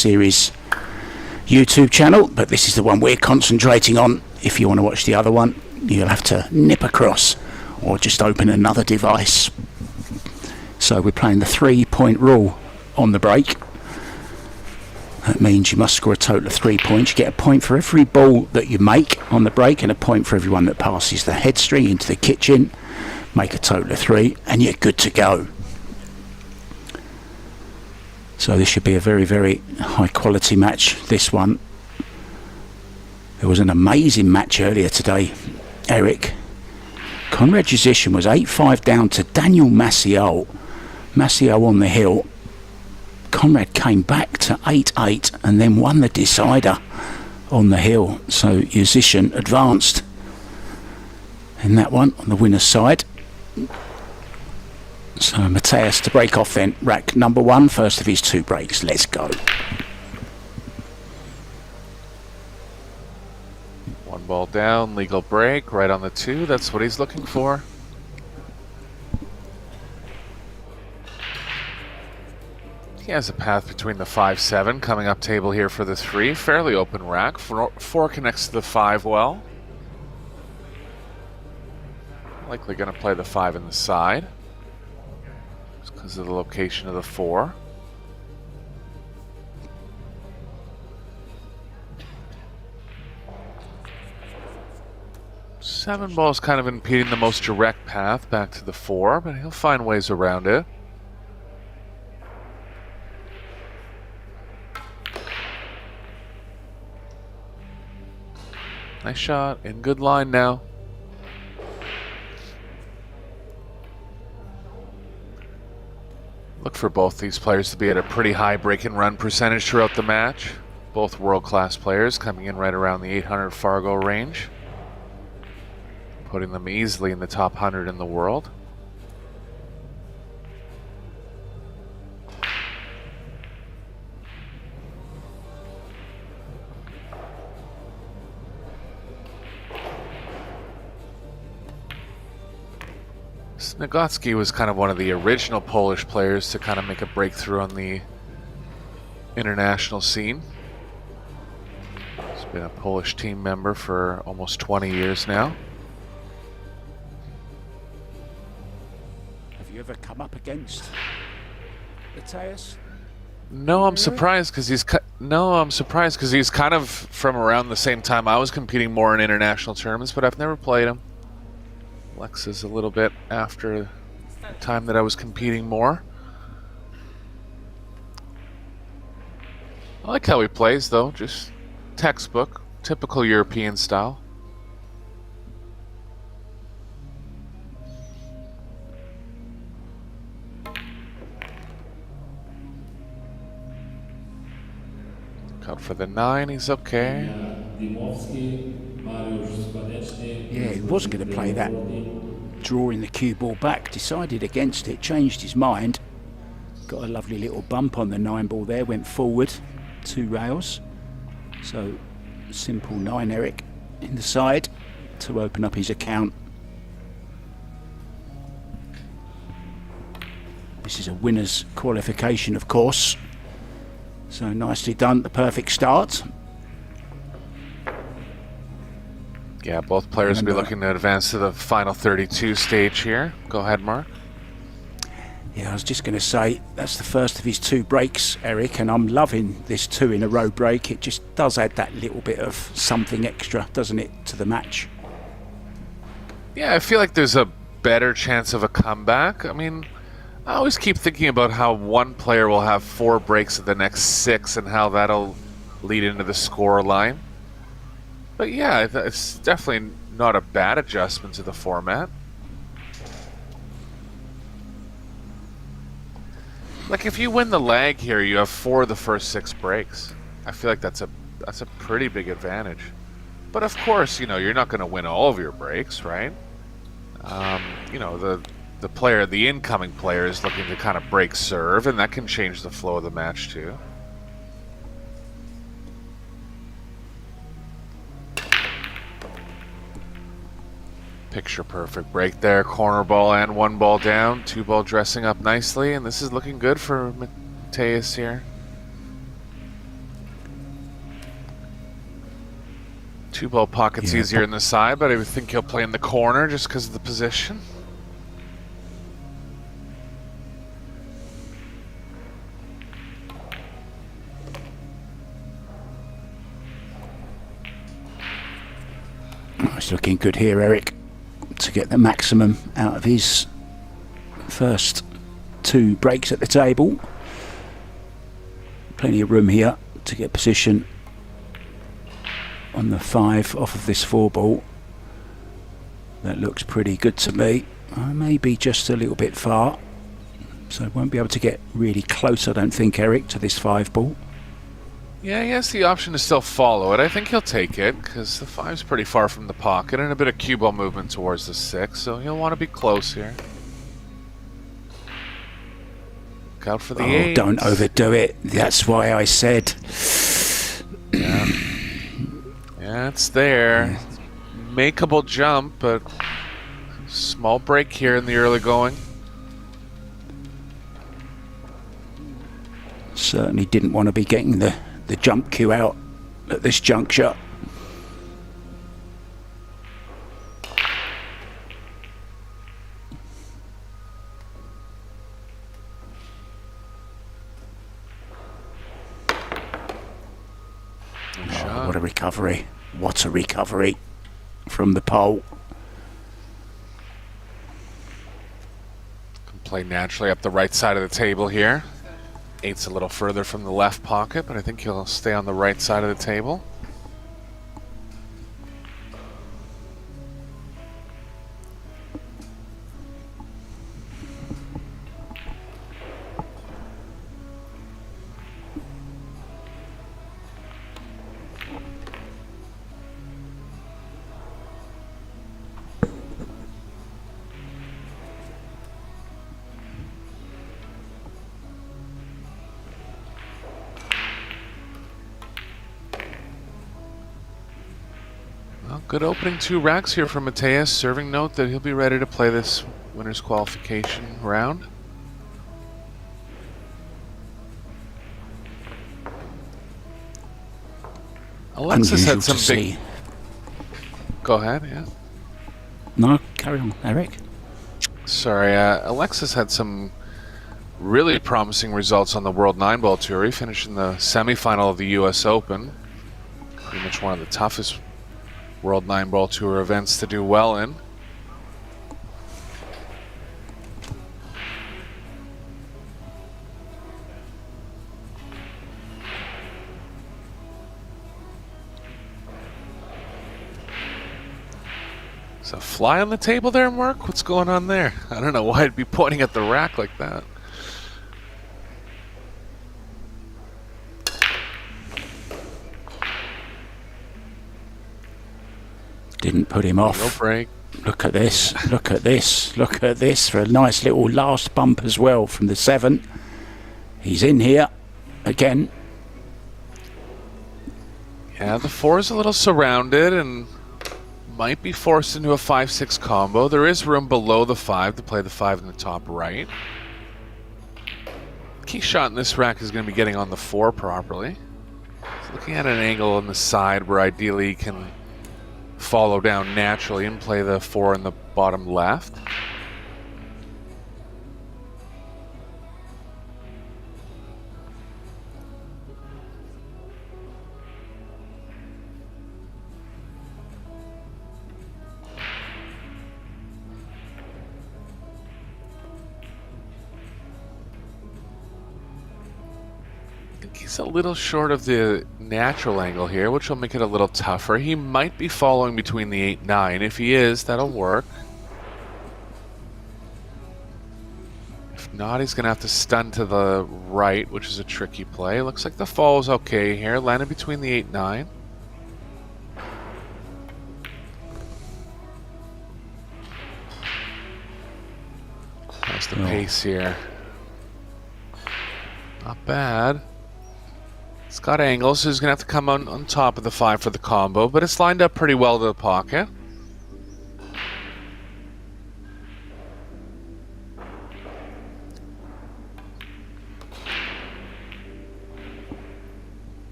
series YouTube channel, but this is the one we're concentrating on. If you want to watch the other one, you'll have to nip across or just open another device. So we're playing the 3-point rule on the break. That means you must score a total of 3 points. You get a point for every ball that you make on the break and a point for everyone that passes the head string into the kitchen. Make a total of 3 and you're good to go. So this should be a very, very high quality match, this one. There was an amazing match earlier today, Eric. Conrad Jusician was 8-5 down to Daniel Maciel. Maciel on the hill. Conrad came back to 8-8 and then won the decider on the hill. So Jusician advanced in that one on the winner's side. So Mateus to break off then, rack number 1, first of his 2 breaks. Let's go. One ball down, legal break, right on the 2. That's what he's looking for. He has a path between the 5-7 coming up table here for the 3. Fairly open rack. 4 connects to the 5 well. Likely going to play the 5 in the side just because of the location of the 4. Seven ball's kind of impeding the most direct path back to the 4, but he'll find ways around it. Nice shot, in good line now. Look for both these players to be at a pretty high break and run percentage throughout the match. Both world-class players coming in right around the 800 Fargo range, putting them easily in the top 100 in the world. SNIEGOCKI was kind of one of the original Polish players to kind of make a breakthrough on the international scene. He's been a Polish team member for almost 20 years now. Have you ever come up against Mateus? No, I'm surprised because he's kind of from around the same time I was competing more in international tournaments, but I've never played him. Lex is a little bit after the time that I was competing more. I like how he plays though, just textbook, typical European style. Cut for the 9, he's okay. Yeah, he wasn't going to play that, drawing the cue ball back, decided against it, changed his mind, got a lovely little bump on the 9 ball there, went forward 2 rails. So simple 9 Eric in the side to open up his account. This is a winner's qualification, of course, so nicely done, the perfect start. Yeah, both players will be looking to advance to the final 32 stage here. Go ahead, Mark. Yeah, I was just going to say, that's the first of his 2 breaks, Eric, and I'm loving this 2 in a row break. It just does add that little bit of something extra, doesn't it, to the match? Yeah, I feel like there's a better chance of a comeback. I mean, I always keep thinking about how one player will have 4 breaks of the next 6 and how that'll lead into the score line. But yeah, it's definitely not a bad adjustment to the format. Like if you win the lag here, you have 4 of the first 6 breaks. I feel like that's a pretty big advantage. But of course, you know, you're not going to win all of your breaks, right? You know, the incoming player is looking to kind of break serve, and that can change the flow of the match too. Picture perfect break there, corner ball and 1 ball down, 2 ball dressing up nicely, and this is looking good for Mateus here. Two-ball pocket's Yeah, easier in the side, but I would think he'll play in the corner just because of the position. Oh, he's looking good here, Eric, to get the maximum out of his first 2 breaks at the table. Plenty of room here to get position on the 5 off of this 4 ball. That looks pretty good to me. Maybe just a little bit far, so won't be able to get really close, I don't think, Eric, to this 5 ball. Yeah, he has the option to still follow it. I think he'll take it because the 5's pretty far from the pocket and a bit of cue ball movement towards the 6, so he'll want to be close here. Look out for the 8. Don't overdo it. That's why I said. Yeah, yeah, it's there. Makeable jump, but small break here in the early going. Certainly didn't want to be getting the jump cue out at this juncture. Oh, what a recovery. What a recovery from the pole. Can play naturally up the right side of the table here. 8's a little further from the left pocket, but I think he'll stay on the right side of the table. Well, good opening 2 racks here from Mateus. Serving note that he'll be ready to play this winner's qualification round. Alexis had some big... Go ahead, yeah. No, carry on, Eric. Sorry, Alexis had some really promising results on the World 9-Ball Tour. He finished in the semifinal of the US Open. Pretty much one of the toughest World 9-Ball Tour events to do well in. Is a fly on the table there, Mark? What's going on there? I don't know why I'd be pointing at the rack like that. Didn't put him off. No break. Look at this. Look at this. Look at this for a nice little last bump as well from the 7. He's in here again. Yeah, the 4 is a little surrounded and might be forced into a 5-6 combo. There is room below the 5 to play the 5 in the top right. Key shot in this rack is going to be getting on the 4 properly. So looking at an angle on the side where ideally he can follow down naturally and play the 4 in the bottom left. He's a little short of the natural angle here, which will make it a little tougher. He might be following between the 8-9. If he is, that'll work. If not, he's going to have to stun to the right, which is a tricky play. Looks like the fall is okay here. Landed between the 8-9. How's the pace here? Not bad. It's got angles, so he's going to have to come on top of the 5 for the combo, but it's lined up pretty well to the pocket.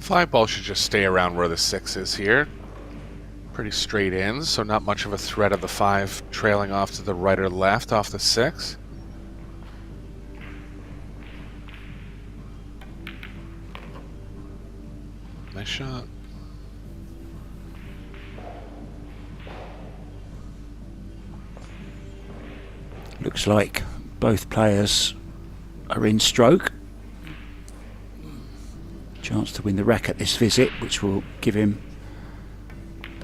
5 ball should just stay around where the 6 is here. Pretty straight in, so not much of a threat of the 5 trailing off to the right or left off the 6. Nice shot. Looks like both players are in stroke. Chance to win the racket this visit, which will give him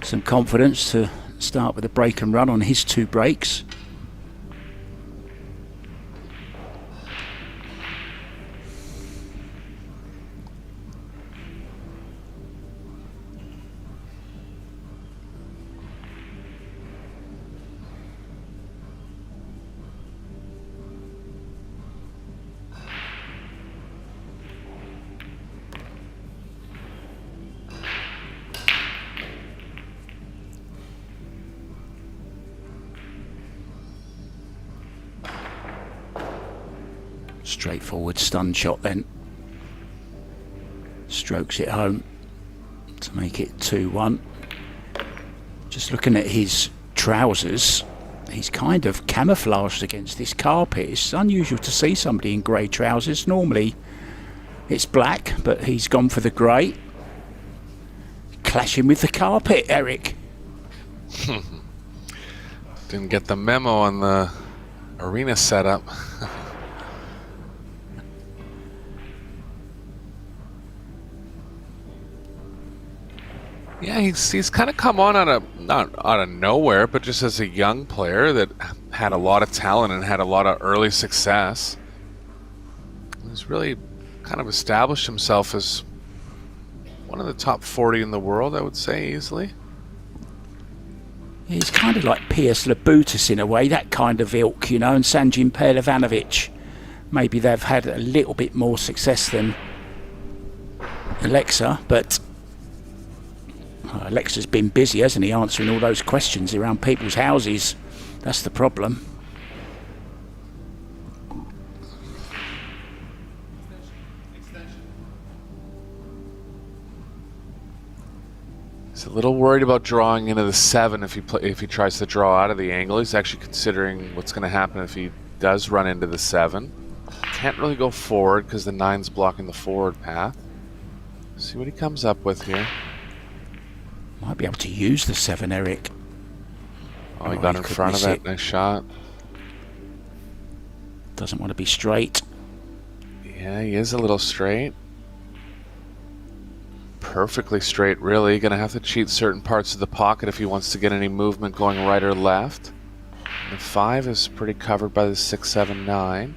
some confidence to start with a break and run on his 2 breaks. Straightforward stun shot then. Strokes it home to make it 2-1. Just looking at his trousers, he's kind of camouflaged against this carpet. It's unusual to see somebody in grey trousers. Normally it's black, but he's gone for the grey. Clashing with the carpet, Eric. Didn't get the memo on the arena setup. Yeah, he's kind of come on out of, not out of nowhere, but just as a young player that had a lot of talent and had a lot of early success. He's really kind of established himself as one of the top 40 in the world, I would say, easily. He's kind of like Piers Labutis in a way, that kind of ilk, you know, and Sanjin Perlevanovic. Maybe they've had a little bit more success than Alexa, but Alexa's been busy, hasn't he, answering all those questions around people's houses. That's the problem. He's a little worried about drawing into the 7 if he tries to draw out of the angle. He's actually considering what's going to happen if he does run into the 7. Can't really go forward because the 9's blocking the forward path. See what he comes up with here. Might be able to use the 7, Eric. Oh, he got in front of it. Nice shot. Doesn't want to be straight. Yeah, he is a little straight. Perfectly straight, really. Gonna have to cheat certain parts of the pocket if he wants to get any movement going right or left. The 5 is pretty covered by the 6, 7, 9.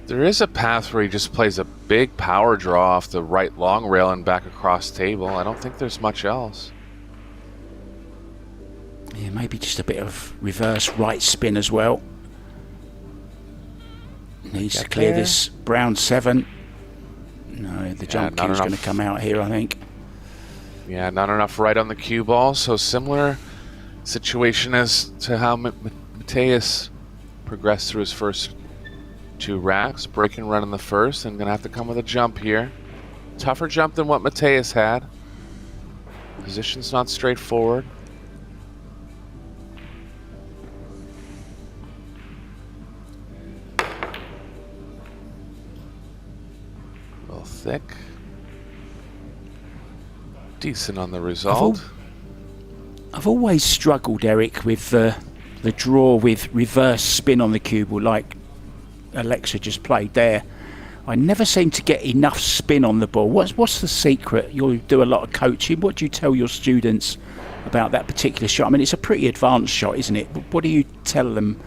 There is a path where he just plays a big power draw off the right long rail and back across table. I don't think there's much else. Yeah, maybe just a bit of reverse right spin as well. Needs to clear this brown 7. No, the jump cue is going to come out here, I think. Yeah, not enough right on the cue ball. So similar situation as to how Mateus progressed through his first 2 racks. Break and run in the first, and gonna have to come with a jump here. Tougher jump than what Mateus had. Position's not straightforward. A little thick. Decent on the result. I've always struggled, Eric, with the draw with reverse spin on the cue ball, like Alexa just played there. I never seem to get enough spin on the ball. What's the secret? You do a lot of coaching. What do you tell your students about that particular shot? I mean, it's a pretty advanced shot, isn't it? What do you tell them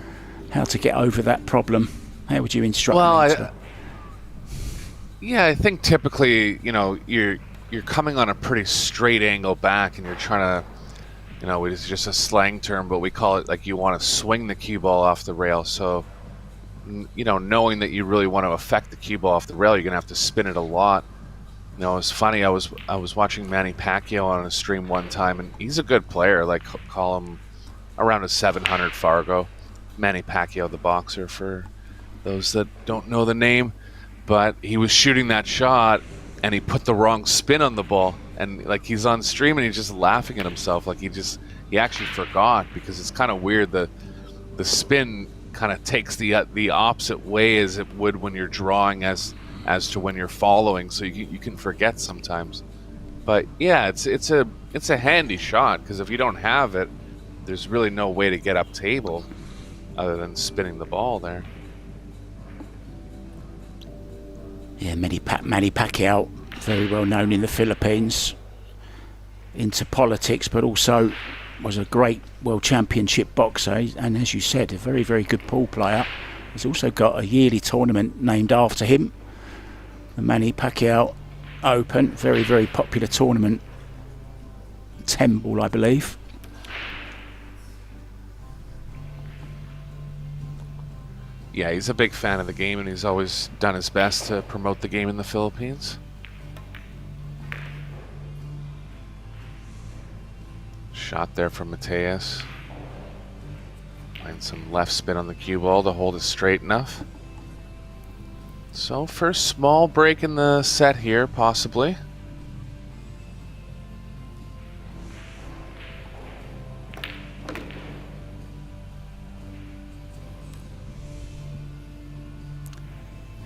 how to get over that problem? How would you instruct them? Yeah, I think typically, you know, you're coming on a pretty straight angle back, and you're trying to, you know, it's just a slang term, but we call it like you want to swing the cue ball off the rail. So, you know, knowing that you really want to affect the cue ball off the rail, you're gonna have to spin it a lot. You know, it's funny. I was watching Manny Pacquiao on a stream one time, and he's a good player. Like, call him around a 700 Fargo. Manny Pacquiao, the boxer, for those that don't know the name. But he was shooting that shot, and he put the wrong spin on the ball, and like he's on stream and he's just laughing at himself, like he actually forgot, because it's kind of weird. The spin kind of takes the opposite way as it would when you're drawing as to when you're following, so you can forget sometimes. But yeah, it's a handy shot, because if you don't have it, there's really no way to get up table other than spinning the ball there. Yeah, Manny Pacquiao, very well known in the Philippines, into politics, but also was a great world championship boxer, and as you said, a very, very good pool player. He's also got a yearly tournament named after him, the Manny Pacquiao Open, very, very popular tournament, 10 ball, I believe. Yeah, he's a big fan of the game, and he's always done his best to promote the game in the Philippines. Shot there from Mateus. Find some left spin on the cue ball to hold it straight enough. So first small break in the set here, possibly.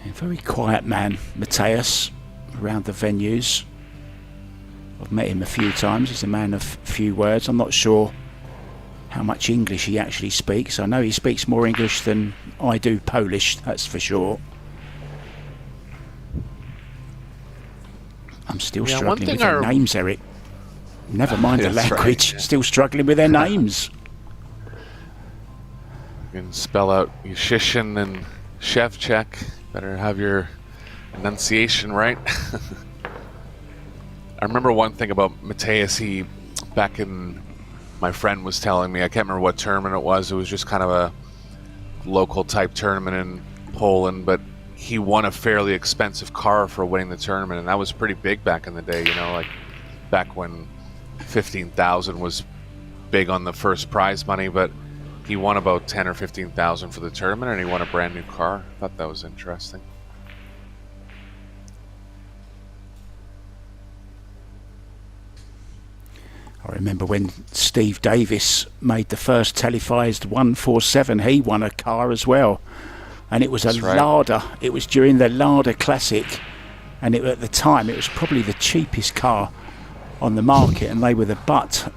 A very quiet man, Mateus, around the venues. I've met him a few times. He's a man of few words. I'm not sure how much English he actually speaks. I know he speaks more English than I do Polish, that's for sure. I'm still struggling with their names, Eric. Never mind the language, right. Still struggling with their names. You can spell out Yushishin and Shevchek. Better have your enunciation right. I remember one thing about Mateus. My friend was telling me, I can't remember what tournament it was. It was just kind of a local type tournament in Poland, but he won a fairly expensive car for winning the tournament, and that was pretty big back in the day, you know, like back when 15,000 was big on the first prize money, but he won about 10 or 15,000 for the tournament, and he won a brand new car. I thought that was interesting. I remember when Steve Davis made the first televised 147, he won a car as well. And it was a Lada. It was during the Lada Classic. And at the time, it was probably the cheapest car on the market. And they were butt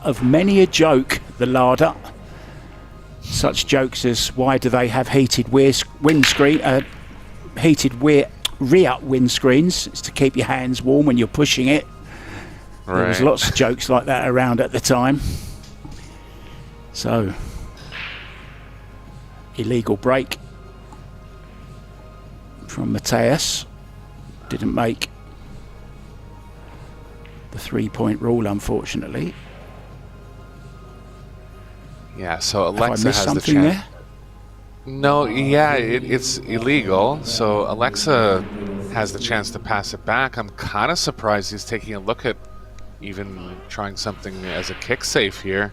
of many a joke, the Lada. Such jokes as, why do they have heated rear windscreens? It's to keep your hands warm when you're pushing it. Right. There was lots of jokes like that around at the time. So, illegal break from Mateus. Didn't make the 3-point rule, unfortunately. Yeah, so Alexa has the chance. There? No, yeah, it's illegal. So Alexa has the chance to pass it back. I'm kind of surprised he's taking a look at even trying something as a kick safe here.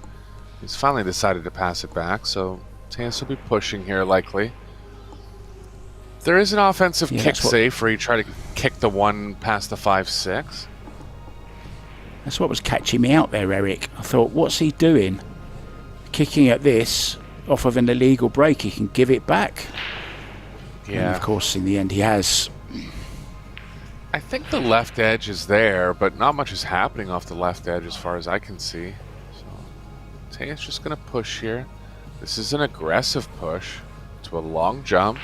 He's finally decided to pass it back, so Mateus will be pushing here likely. There is an offensive kick safe where you try to kick the one past the 5-6. That's what was catching me out there, Eric. I thought, what's he doing? Kicking at this off of an illegal break, he can give it back. Yeah. And of course, in the end, he has. I think the left edge is there, but not much is happening off the left edge as far as I can see. So Mateus just going to push here. This is an aggressive push to a long jump.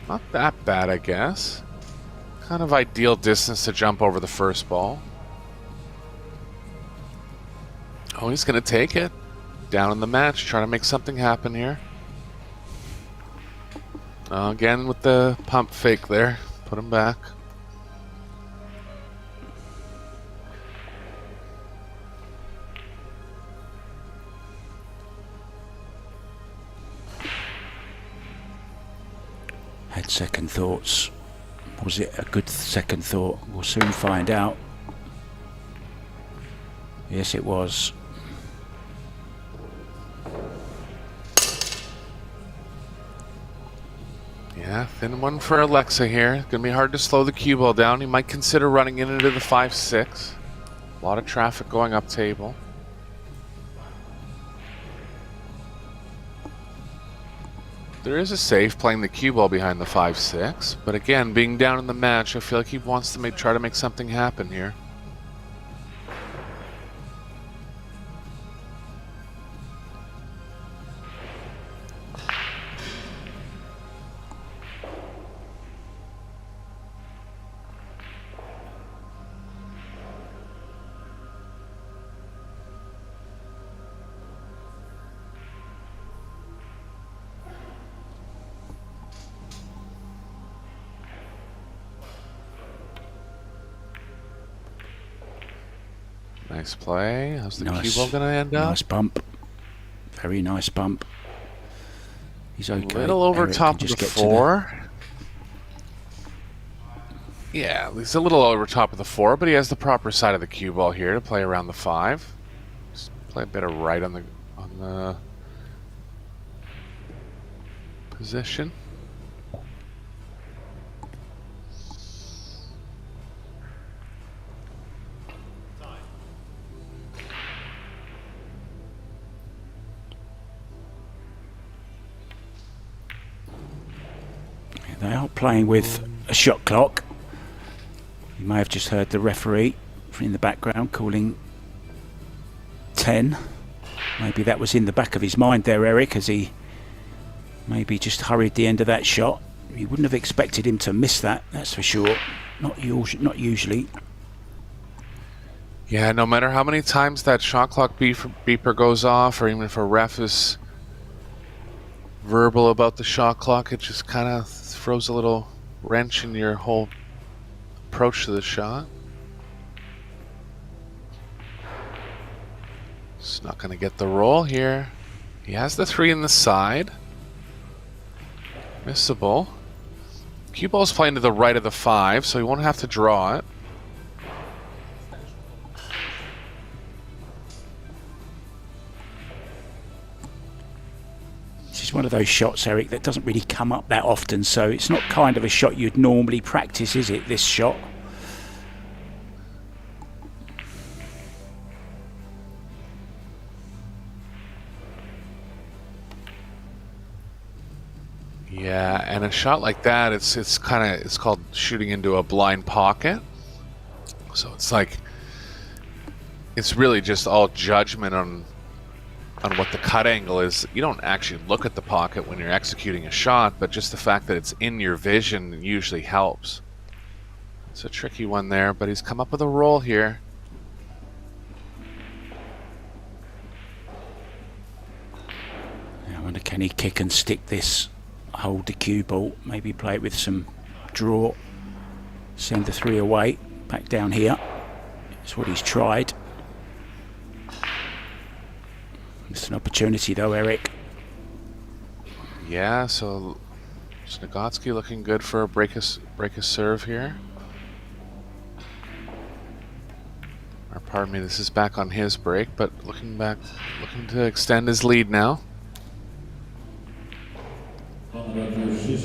Not that bad, I guess. Kind of ideal distance to jump over the first ball. Oh, he's going to take it. Down in the match, trying to make something happen here. Again with the pump fake there. Put him back. Had second thoughts. Was it a good second thought? We'll soon find out. Yes, it was. Yeah, thin one for Alexa here. Gonna be hard to slow the cue ball down. He might consider running in into the 5-6. A lot of traffic going up table. There is a safe playing the cue ball behind the 5-6, but again, being down in the match, I feel like he wants to try to make something happen here. Nice play. How's the cue ball going to end up? Nice bump. Very nice bump. He's okay. A little over Eric top of the 4. Yeah, he's a little over top of the 4, but he has the proper side of the cue ball here to play around the 5. Just play a bit of right on the position. They are playing with a shot clock. You may have just heard the referee in the background calling 10. Maybe that was in the back of his mind there, Eric, as he maybe just hurried the end of that shot. You wouldn't have expected him to miss that, that's for sure. Not usually. Yeah, no matter how many times that shot clock beeper goes off, or even if a ref is verbal about the shot clock, it just kind of throws a little wrench in your whole approach to the shot. Just not going to get the roll here. He has the 3 in the side. Missable. Cue ball's playing to the right of the 5, so he won't have to draw it. It's one of those shots, Eric, that doesn't really come up that often, so it's not kind of a shot you'd normally practice, is it, this shot? Yeah, and a shot like that, it's called shooting into a blind pocket. So it's like, it's really just all judgment on what the cut angle is. You don't actually look at the pocket when you're executing a shot, but just the fact that it's in your vision usually helps. It's a tricky one there, but he's come up with a roll here. I wonder, can he kick and stick this, hold the cue ball, maybe play it with some draw, send the 3 away, back down here. That's what he's tried. It's an opportunity though, Eric. Yeah, so SNIEGOCKI looking good for a break a serve here. Or pardon me, this is back on his break, but looking to extend his lead now. Congratulations,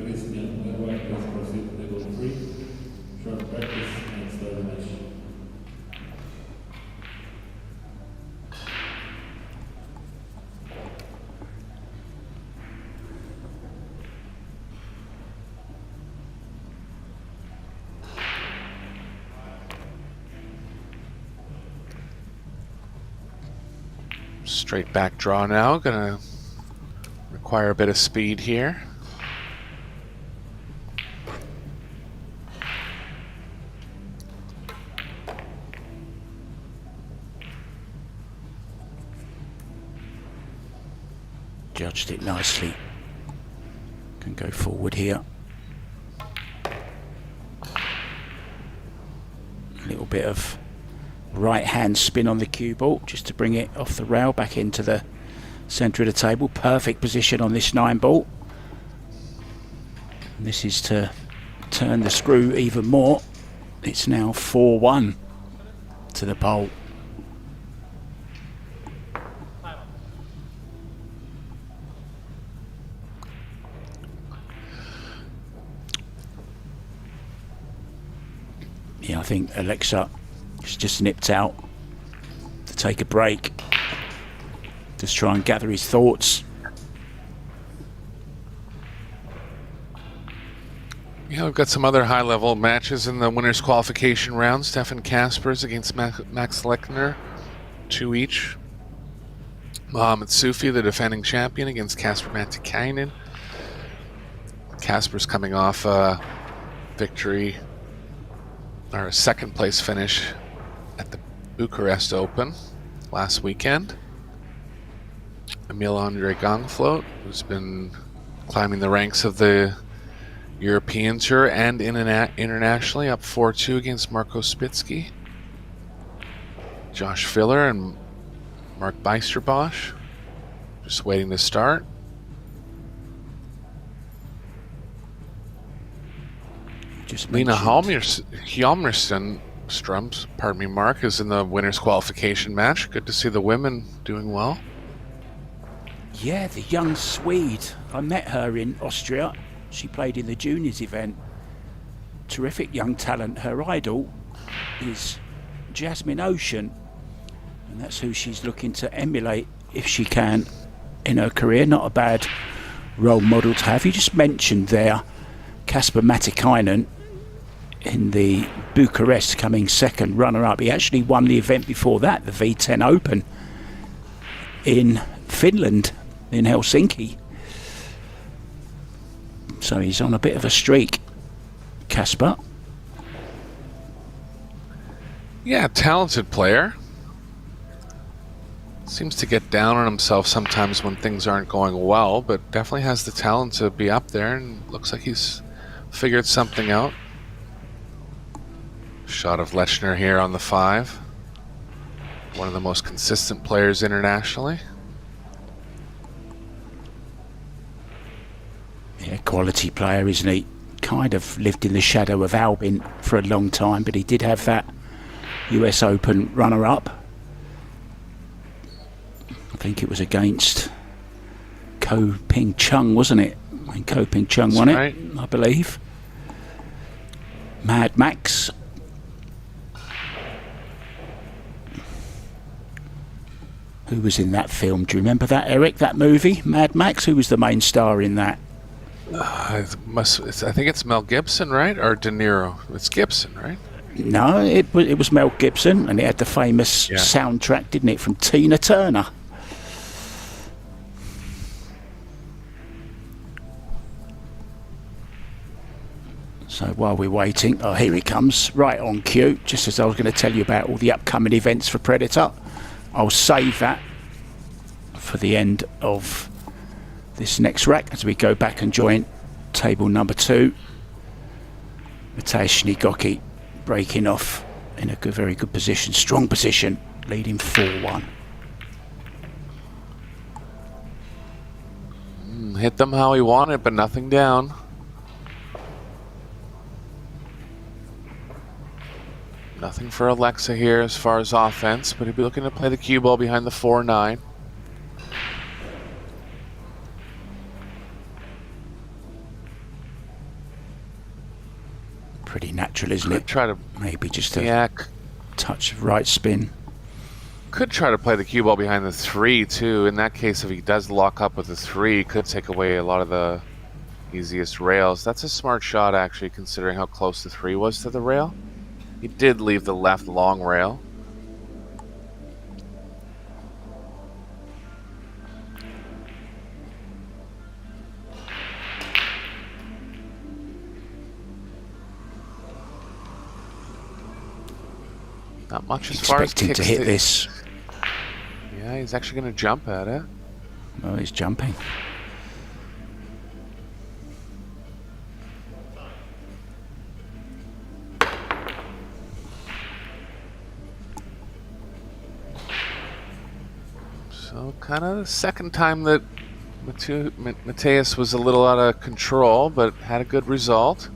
Christian. The right has proceeded level 3. Short practice and start the match. Straight back draw now, gonna require a bit of speed here. Judged it nicely. Can go forward here. A little bit of right hand spin on the cue ball just to bring it off the rail back into the centre of the table. Perfect position on this 9 ball. And this is to turn the screw even more. It's now 4-1 to the pole. Yeah, I think Alexa has just nipped out to take a break. Just try and gather his thoughts. Yeah, we've got some other high-level matches in the winners' qualification round. Stefan Kaspers against Max Lechner, 2 each. Mohamed Soufi, the defending champion, against Kasper Matikainen. Kasper's coming off a victory, or a second-place finish at the Bucharest Open last weekend. Emile-Andre Gangflot, who's been climbing the ranks of the European Tour and internationally, up 4-2 against Marco Spitsky. Josh Filler and Mark Beisterbosch just waiting to start. Just Lena mentioned- Hjalmarström, pardon me, Mark, is in the winners' qualification match. Good to see the women doing well. Yeah, the young Swede. I met her in Austria. She played in the juniors event. Terrific young talent. Her idol is Jasmine Ocean, and that's who she's looking to emulate if she can in her career. Not a bad role model to have. You just mentioned there Kasper Matikainen in the Bucharest, coming second runner-up. He actually won the event before that, the V10 Open in Finland, in Helsinki. So he's on a bit of a streak, Kasper. Yeah, talented player. Seems to get down on himself sometimes when things aren't going well, but definitely has the talent to be up there, and looks like he's figured something out. Shot of Lechner here on the 5. One of the most consistent players internationally. Yeah, quality player, isn't he? Kind of lived in the shadow of Albin for a long time, but he did have that US Open runner-up. I think it was against Ko Ping Chung, wasn't it? And Ko Ping Chung won right. it, I believe. Mad Max. Who was in that film? Do you remember that, Eric? That movie, Mad Max? Who was the main star in that? I think it's Mel Gibson, right? Or De Niro? It's Gibson, right? No, it was Mel Gibson, and it had the famous soundtrack, didn't it, from Tina Turner? So while we're waiting, oh, here he comes, right on cue, just as I was going to tell you about all the upcoming events for Predator. I'll save that for the end of this next rack as we go back and join table number 2. Mateusz SNIEGOCKI breaking off in a very good position, strong position, leading 4-1. Hit them how he wanted, but nothing down. Nothing for Alexa here as far as offense, but he'll be looking to play the cue ball behind the 4-9. Pretty natural, isn't it? Try to maybe just a touch of right spin. Could try to play the cue ball behind the 3 too. In that case, if he does lock up with the 3, could take away a lot of the easiest rails. That's a smart shot, actually, considering how close the 3 was to the rail. He did leave the left long rail. Not much as far as Expecting kicks to hit this. Yeah, he's actually going to jump at it. Oh, he's jumping. So kind of the second time that Mateusz was a little out of control, but had a good result.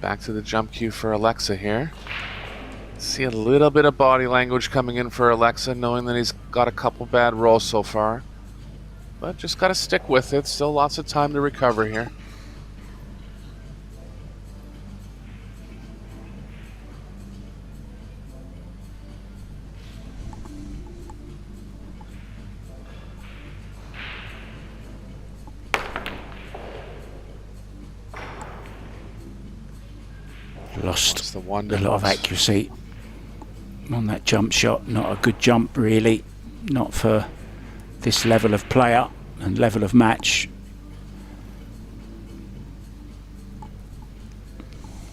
Back to the jump cue for Alexa here. See a little bit of body language coming in for Alexa, knowing that he's got a couple bad rolls so far. But just got to stick with it. Still lots of time to recover here. Lost the one a lot of accuracy on that jump shot. Not a good jump, really. Not for this level of player and level of match.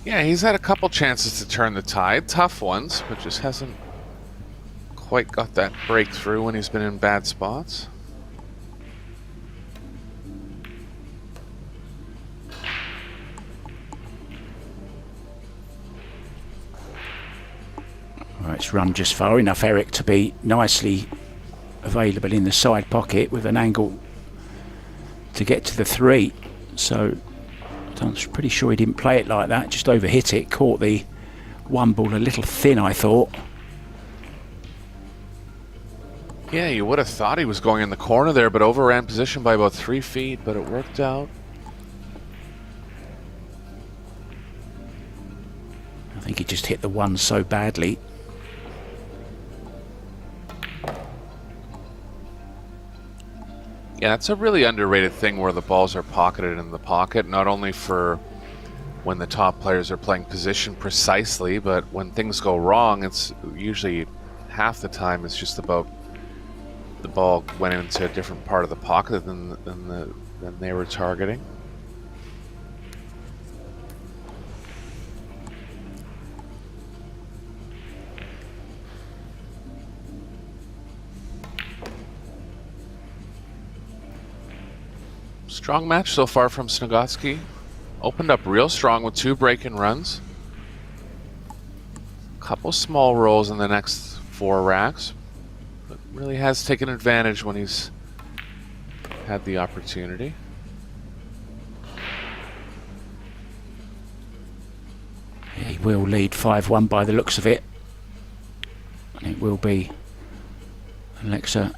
Yeah, he's had a couple chances to turn the tide. Tough ones, but just hasn't quite got that breakthrough when he's been in bad spots. Well, it's run just far enough, Eric, to be nicely available in the side pocket with an angle to get to the 3. So I'm pretty sure he didn't play it like that, just overhit it, caught the one ball a little thin, I thought. Yeah, you would have thought he was going in the corner there, but overran position by about 3 feet, but it worked out. I think he just hit the one so badly. Yeah, it's a really underrated thing where the balls are pocketed in the pocket, not only for when the top players are playing position precisely, but when things go wrong, it's usually half the time it's just about the ball went into a different part of the pocket than they were targeting. Strong match so far from SNIEGOCKI. Opened up real strong with 2 break-in runs. Couple small rolls in the next 4 racks. But really has taken advantage when he's had the opportunity. Yeah, he will lead 5-1 by the looks of it. And it will be Alexa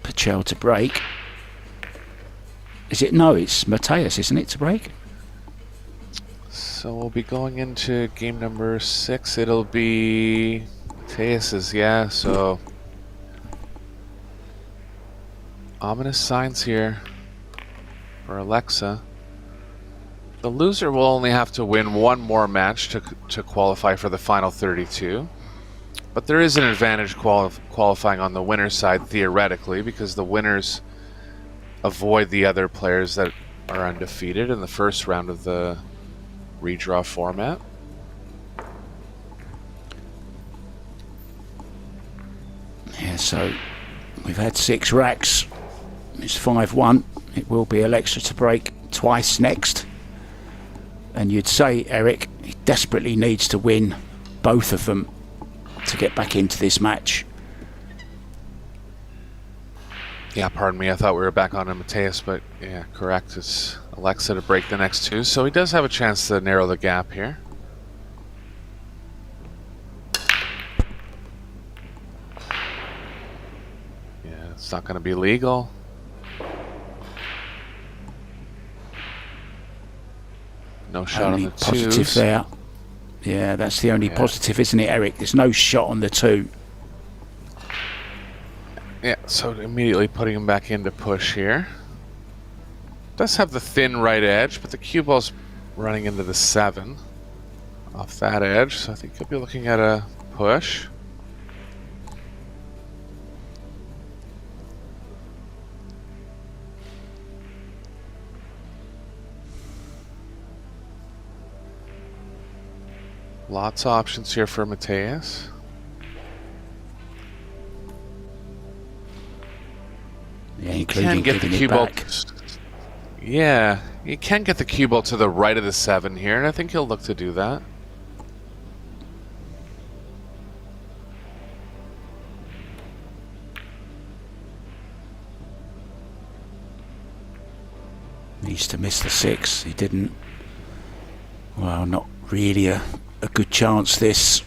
Pachel to break. Is it? No, it's Mateus, isn't it, to break? So we'll be going into game number 6. It'll be Mateus's, yeah, so ominous signs here for Alexa. The loser will only have to win 1 more match to qualify for the final 32. But there is an advantage qualifying on the winner's side, theoretically, because the winners avoid the other players that are undefeated in the first round of the redraw format. Yeah, so we've had 6 racks. It's 5-1. It will be Alexa to break twice next. And you'd say, Eric, he desperately needs to win both of them to get back into this match. Yeah, pardon me, I thought we were back on to Mateus, but yeah, correct. It's Alexa to break the next 2, so he does have a chance to narrow the gap here. Yeah, it's not going to be legal. No shot on the Positive twos. there. Yeah, that's the only positive, isn't it, Eric? There's no shot on the 2. Yeah, so immediately putting him back into push here. Does have the thin right edge, but the cue ball's running into the 7 off that edge, so I think he'll be looking at a push. Lots of options here for Mateus. Yeah, He including can get the giving cue it ball. back. Yeah, he can get the cue ball to the right of the 7 here, and I think he'll look to do that. Needs to miss the 6. He didn't. Well, not really a good chance this,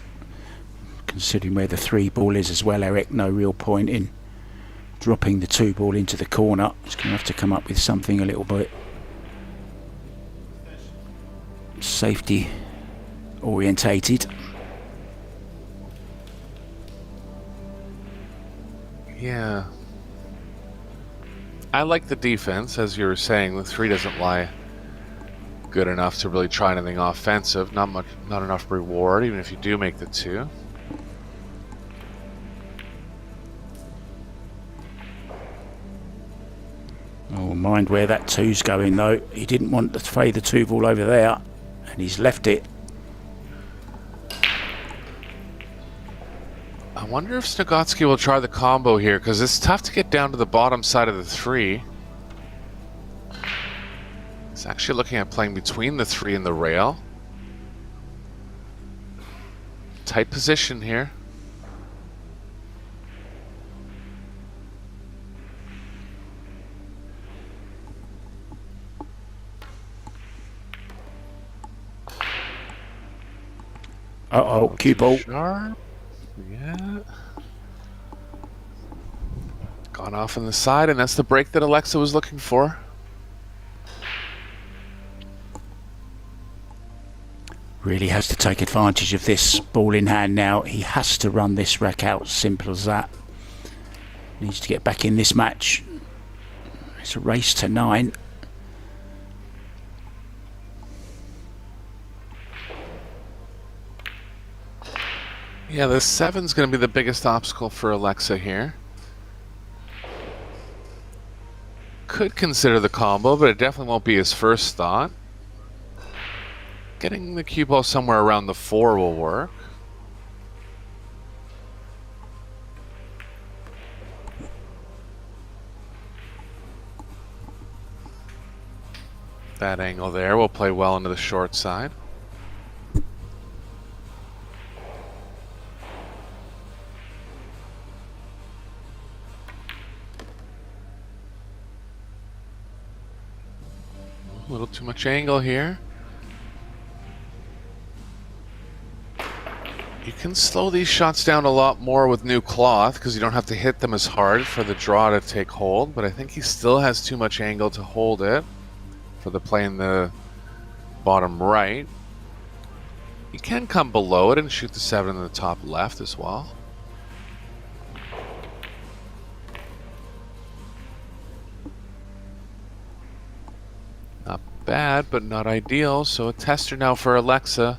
considering where the 3 ball is as well, Eric. No real point in dropping the 2 ball into the corner. He's going to have to come up with something a little bit safety orientated. Yeah. I like the defense, as you were saying. The 3 doesn't lie good enough to really try anything offensive. Not enough reward, even if you do make the 2. Oh, mind where that 2's going though. He didn't want to fade the 2 ball over there, and he's left it. I wonder if SNIEGOCKI will try the combo here, because it's tough to get down to the bottom side of the 3. He's actually looking at playing between the 3 and the rail. Tight position here. Uh-oh, cue ball. Sharp. Yeah. Gone off on the side, and that's the break that Alexa was looking for. Really has to take advantage of this ball in hand now. He has to run this rack out, simple as that. Needs to get back in this match. It's a race to 9. Yeah, the 7's going to be the biggest obstacle for Alexa here. Could consider the combo, but it definitely won't be his first thought. Getting the cue ball somewhere around the 4 will work. That angle there will play well into the short side. A little too much angle here. You can slow these shots down a lot more with new cloth because you don't have to hit them as hard for the draw to take hold, but I think he still has too much angle to hold it for the play in the bottom right. You can come below it and shoot the 7 in the top left as well. Not bad, but not ideal, so a tester now for Alexa.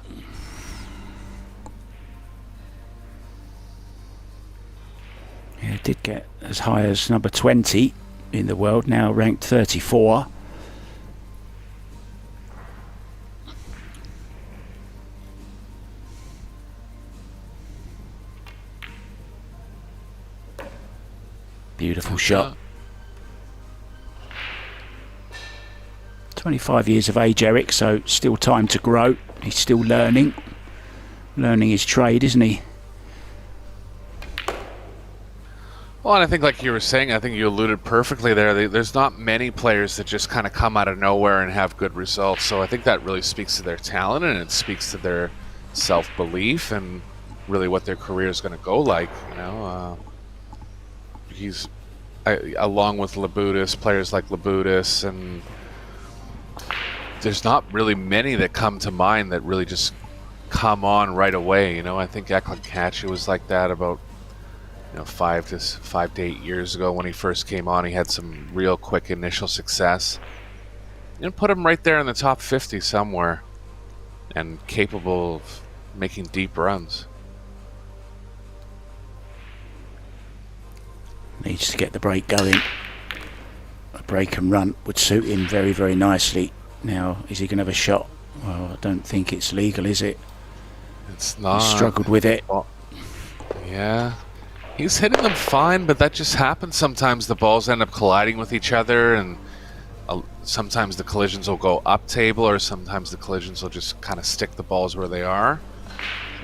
Yeah, did get as high as number 20 in the world, now ranked 34. Beautiful shot. 25 years of age, Eric, so still time to grow. He's still learning his trade, isn't he? Well, and I think like you were saying, I think you alluded perfectly there. There's not many players that just kind of come out of nowhere and have good results. So I think that really speaks to their talent, and it speaks to their self-belief and really what their career is going to go like. You know, he's along with Labutis, players like Labutis, and there's not really many that come to mind that really just come on right away. You know, I think Eklan was like that about 5 to 8 years ago when he first came on. He had some real quick initial success. Put him right there in the top 50 somewhere, and capable of making deep runs. Needs to get the break going. A break and run would suit him very, very nicely. Now, is he going to have a shot? Well, I don't think it's legal, is it? It's not. He struggled with it. Well, yeah. He's hitting them fine, but that just happens sometimes. The balls end up colliding with each other, and sometimes the collisions will go up table, or sometimes the collisions will just kind of stick the balls where they are.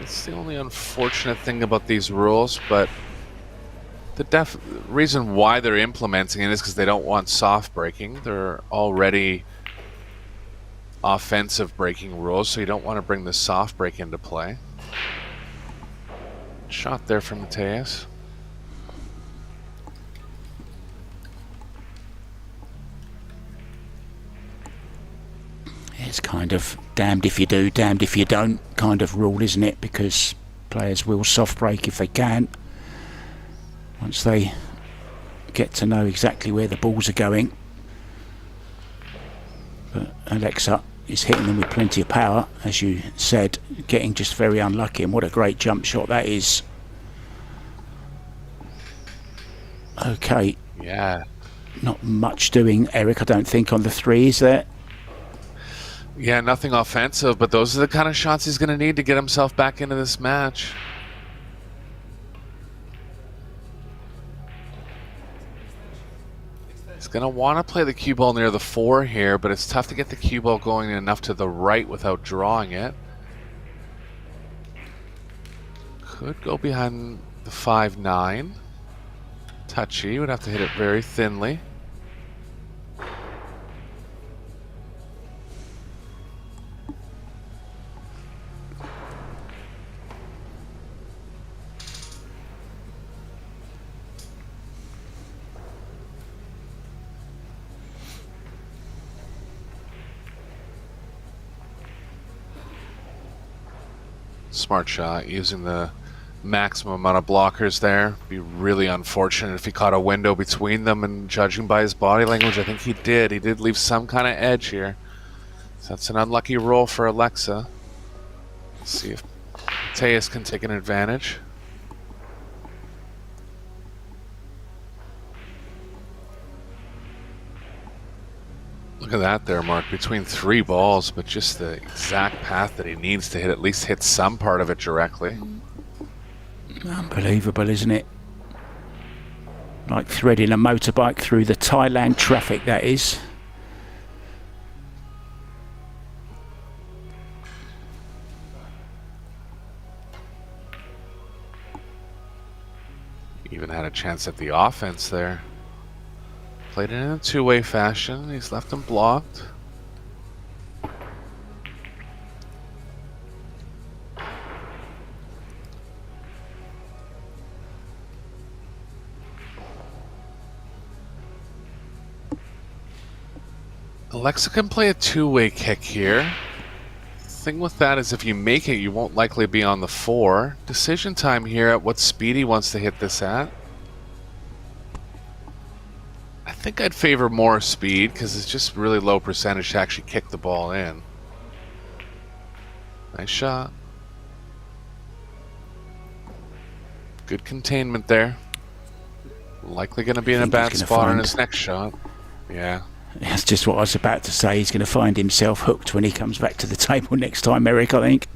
It's the only unfortunate thing about these rules, but the reason why they're implementing it is because they don't want soft breaking. They're already offensive breaking rules, so you don't want to bring the soft break into play. Shot there from Mateus. It's kind of damned if you do, damned if you don't kind of rule, isn't it? Because players will soft break if they can, once they get to know exactly where the balls are going. But Alexa is hitting them with plenty of power, as you said, getting just very unlucky. And what a great jump shot that is. Okay. Yeah. Not much doing, Eric, I don't think, on the three, is there? Yeah, nothing offensive, but those are the kind of shots he's going to need to get himself back into this match. He's going to want to play the cue ball near the 4 here, but it's tough to get the cue ball going enough to the right without drawing it. Could go behind the 5-9. Touchy, would have to hit it very thinly. Smart shot, using the maximum amount of blockers there. Be really unfortunate if he caught a window between them, and judging by his body language, I think he did. He did leave some kind of edge here. So that's an unlucky roll for Alexa. Let's see if Mateus can take an advantage. Look at that there, Mark. Between 3 balls, but just the exact path that he needs to hit, at least hit some part of it directly. Unbelievable, isn't it? Like threading a motorbike through the Thailand traffic, that is. Even had a chance at the offense there. Played it in a two-way fashion. He's left him blocked. Alexa can play a two-way kick here. The thing with that is if you make it, you won't likely be on the 4. Decision time here at what speed he wants to hit this at. I think I'd favor more speed because it's just really low percentage to actually kick the ball in. Nice shot. Good containment there. Likely going to be in a bad spot on his next shot. Yeah. That's just what I was about to say. He's going to find himself hooked when he comes back to the table next time, Eric, I think.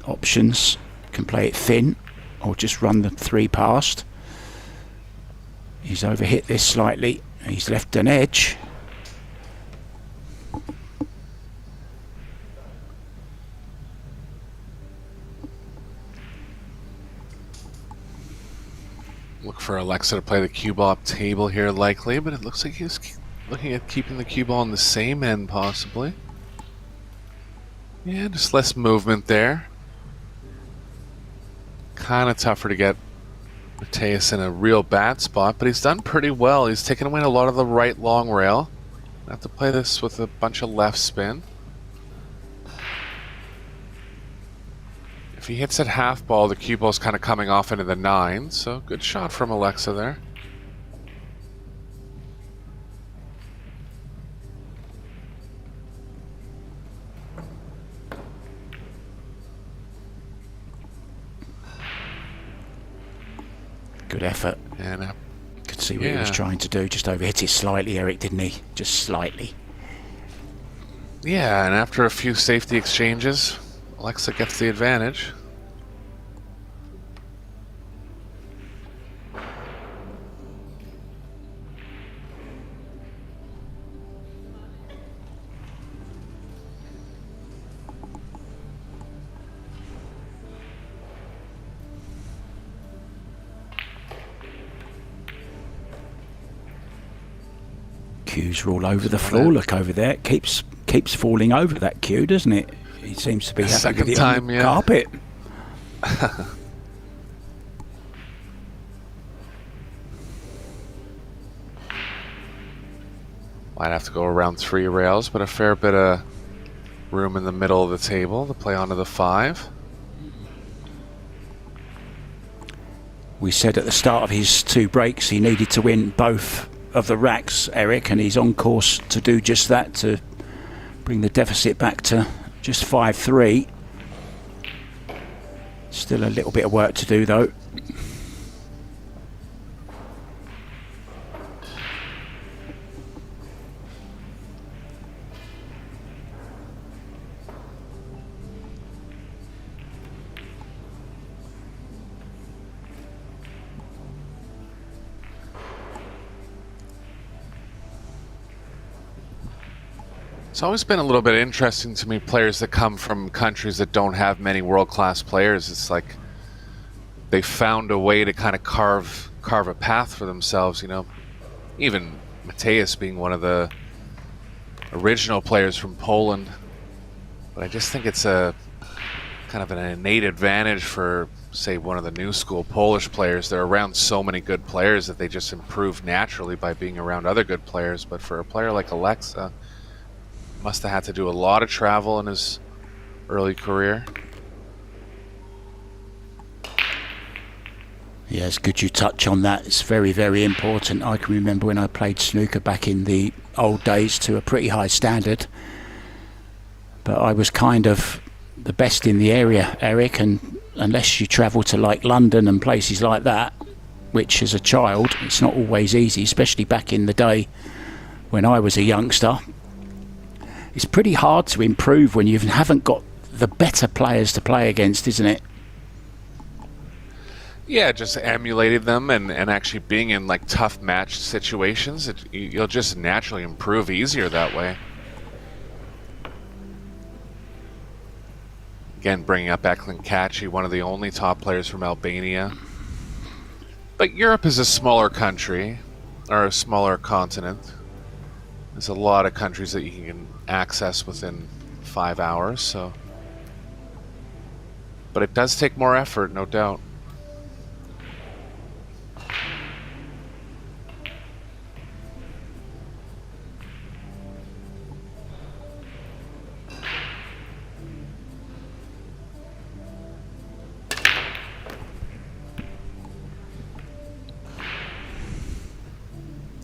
Options. Can play it thin or just run the 3 past. He's overhit this slightly. He's left an edge. Look for Alexa to play the cue ball up table here likely, but it looks like he's looking at keeping the cue ball on the same end possibly. Yeah, just less movement there. Kind of tougher to get Mateus in a real bad spot, but he's done pretty well. He's taken away a lot of the right long rail. I have to play this with a bunch of left spin. If he hits at half ball, the cue ball's kind of coming off into the 9, so good shot from Alexa there. Good effort. And could see what he was trying to do. Just overhit it slightly, Eric, didn't he? Just slightly. Yeah, and after a few safety exchanges, Alexa gets the advantage. Cues are all over the floor. Look over there. It keeps falling over that cue, doesn't it? He seems to be having it on the carpet. Might have to go around 3 rails, but a fair bit of room in the middle of the table to play onto the 5. We said at the start of his 2 breaks he needed to win both of the racks, Eric, and he's on course to do just that, to bring the deficit back to just 5-3. Still a little bit of work to do though. It's always been a little bit interesting to me, players that come from countries that don't have many world-class players. It's like they found a way to kind of carve a path for themselves, you know. Even Mateusz being one of the original players from Poland. But I just think it's a kind of an innate advantage for, say, one of the new school Polish players. They're around so many good players that they just improve naturally by being around other good players. But for a player like Alexa, must have had to do a lot of travel in his early career. Yeah, it's good you touch on that. It's very, very important. I can remember when I played snooker back in the old days to a pretty high standard. But I was kind of the best in the area, Eric, and unless you travel to like London and places like that, which as a child, it's not always easy, especially back in the day when I was a youngster. It's pretty hard to improve when you haven't got the better players to play against, isn't it? Yeah, just emulating them and actually being in like tough match situations, you'll just naturally improve easier that way. Again, bringing up Eklund Kaci, one of the only top players from Albania. But Europe is a smaller country, or a smaller continent. There's a lot of countries that you can access within 5 hours, so. But it does take more effort, no doubt.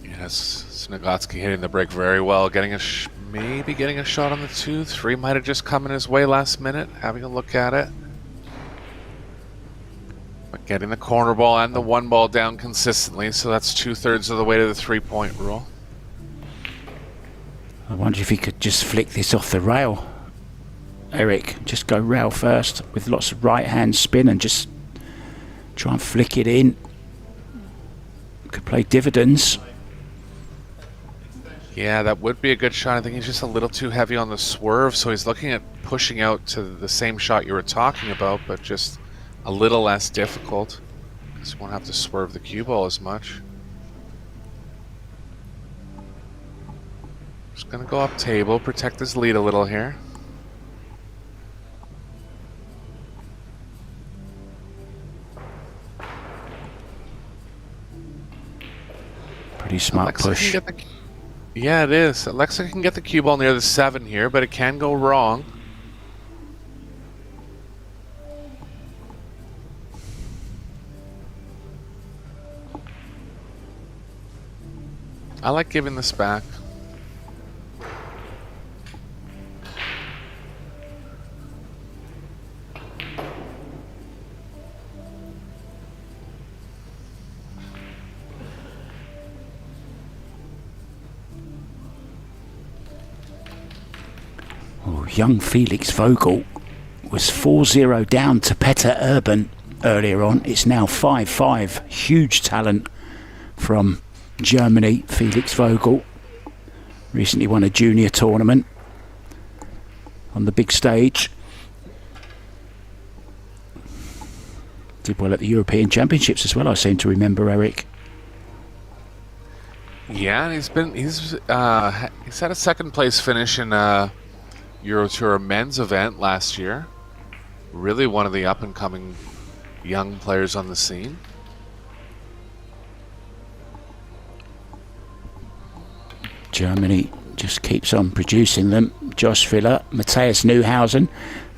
Yes, SNIEGOCKI hitting the break very well, getting a maybe getting a shot on the 2-3. Might have just come in his way last minute, having a look at it. But getting the corner ball and the 1 ball down consistently, so that's 2/3 of the way to the 3-point rule. I wonder if he could just flick this off the rail, Eric. Just go rail first with lots of right hand spin and just try and flick it in. Could play dividends. Yeah, that would be a good shot. I think he's just a little too heavy on the swerve, so he's looking at pushing out to the same shot you were talking about, but just a little less difficult. Just won't have to swerve the cue ball as much. Just gonna go up table, protect his lead a little here. Pretty smart Alexa push. Yeah, it is. Alexa can get the cue ball near the 7 here, but it can go wrong. I like giving this back. Young Felix Vogel was 4-0 down to Peter Urban earlier on. It's now 5-5. Huge talent from Germany, Felix Vogel. Recently won a junior tournament on the big stage. Did well at the European Championships as well, I seem to remember, Eric. Yeah, he's had a second place finish in Eurotour men's event last year. Really one of the up and coming young players on the scene. Germany just keeps on producing them. Josh Viller, Mateusz Neuhausen.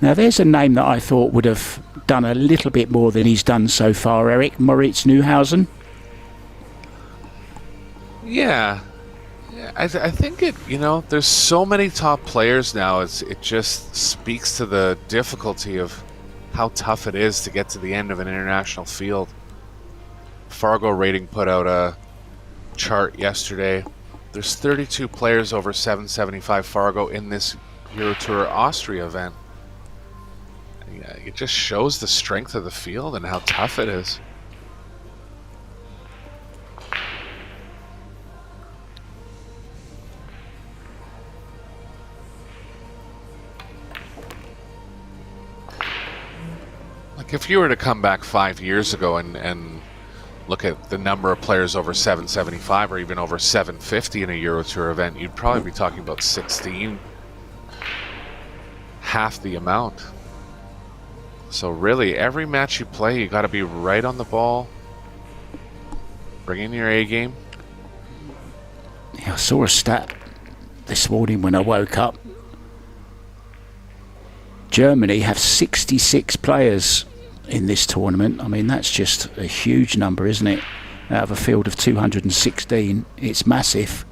Now there's a name that I thought would have done a little bit more than he's done so far, Eric. Moritz Neuhausen. Yeah. I think it, there's so many top players now. It just speaks to the difficulty of how tough it is to get to the end of an international field. Fargo Rating put out a chart yesterday. There's 32 players over 775 Fargo in this Eurotour Austria event. Yeah, it just shows the strength of the field and how tough it is. Like if you were to come back 5 years ago and look at the number of players over 775 or even over 750 in a Eurotour event, you'd probably be talking about 16, half the amount. So really, every match you play, you got to be right on the ball, bring in your A game. Yeah, I saw a stat this morning when I woke up. Germany have 66 players in this tournament. I mean, that's just a huge number, isn't it? Out of a field of 216, it's massive.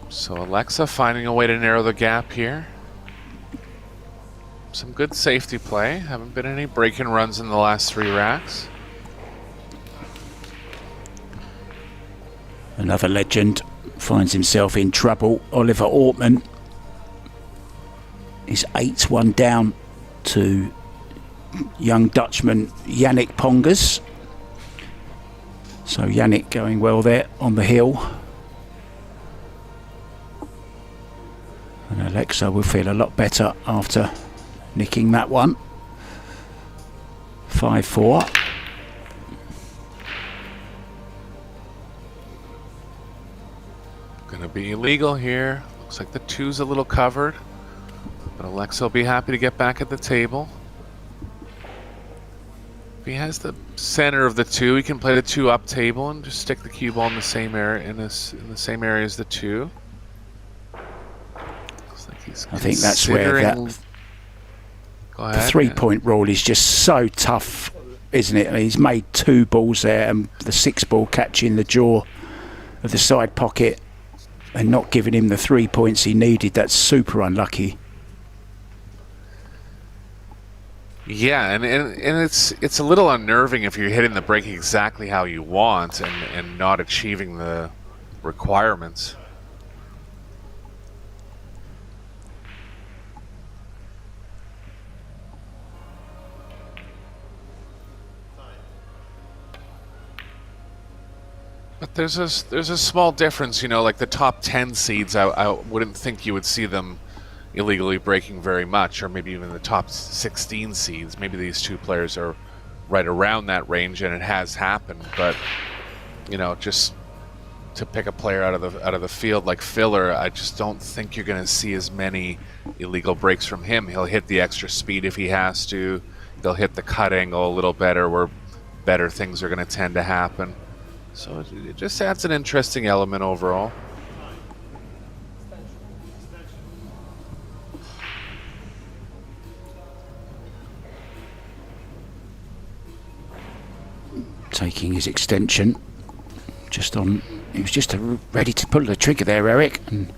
So Alexa finding a way to narrow the gap here. Some good safety play. Haven't been any break-in runs in the last 3 racks. Another legend finds himself in trouble. Oliver Ortmann is 8-1 down to young Dutchman Yannick Pongers. So Yannick going well there on the hill. And Alexa will feel a lot better after nicking that one. 5-4. Gonna be illegal here. Looks like the 2's a little covered, but Alexa will be happy to get back at the table. If he has the center of the 2, he can play the 2 up table and just stick the cue ball in the same area in the same area as the 2. Looks like he's I think that's where that the 3-point rule is just so tough, isn't it? He's made 2 balls there, and the 6th ball catching the jaw of the side pocket and not giving him the 3 points he needed. That's super unlucky. Yeah, and it's a little unnerving if you're hitting the break exactly how you want and not achieving the requirements. But there's a small difference, like the top 10 seeds, I wouldn't think you would see them illegally breaking very much, or maybe even the top 16 seeds. Maybe these 2 players are right around that range, and it has happened. But just to pick a player out of the field like Filler, I just don't think you're going to see as many illegal breaks from him. He'll hit the extra speed if he has to. They'll hit the cut angle a little better, where better things are going to tend to happen. So it just adds an interesting element overall. Taking his extension, he was just ready to pull the trigger there, Eric, and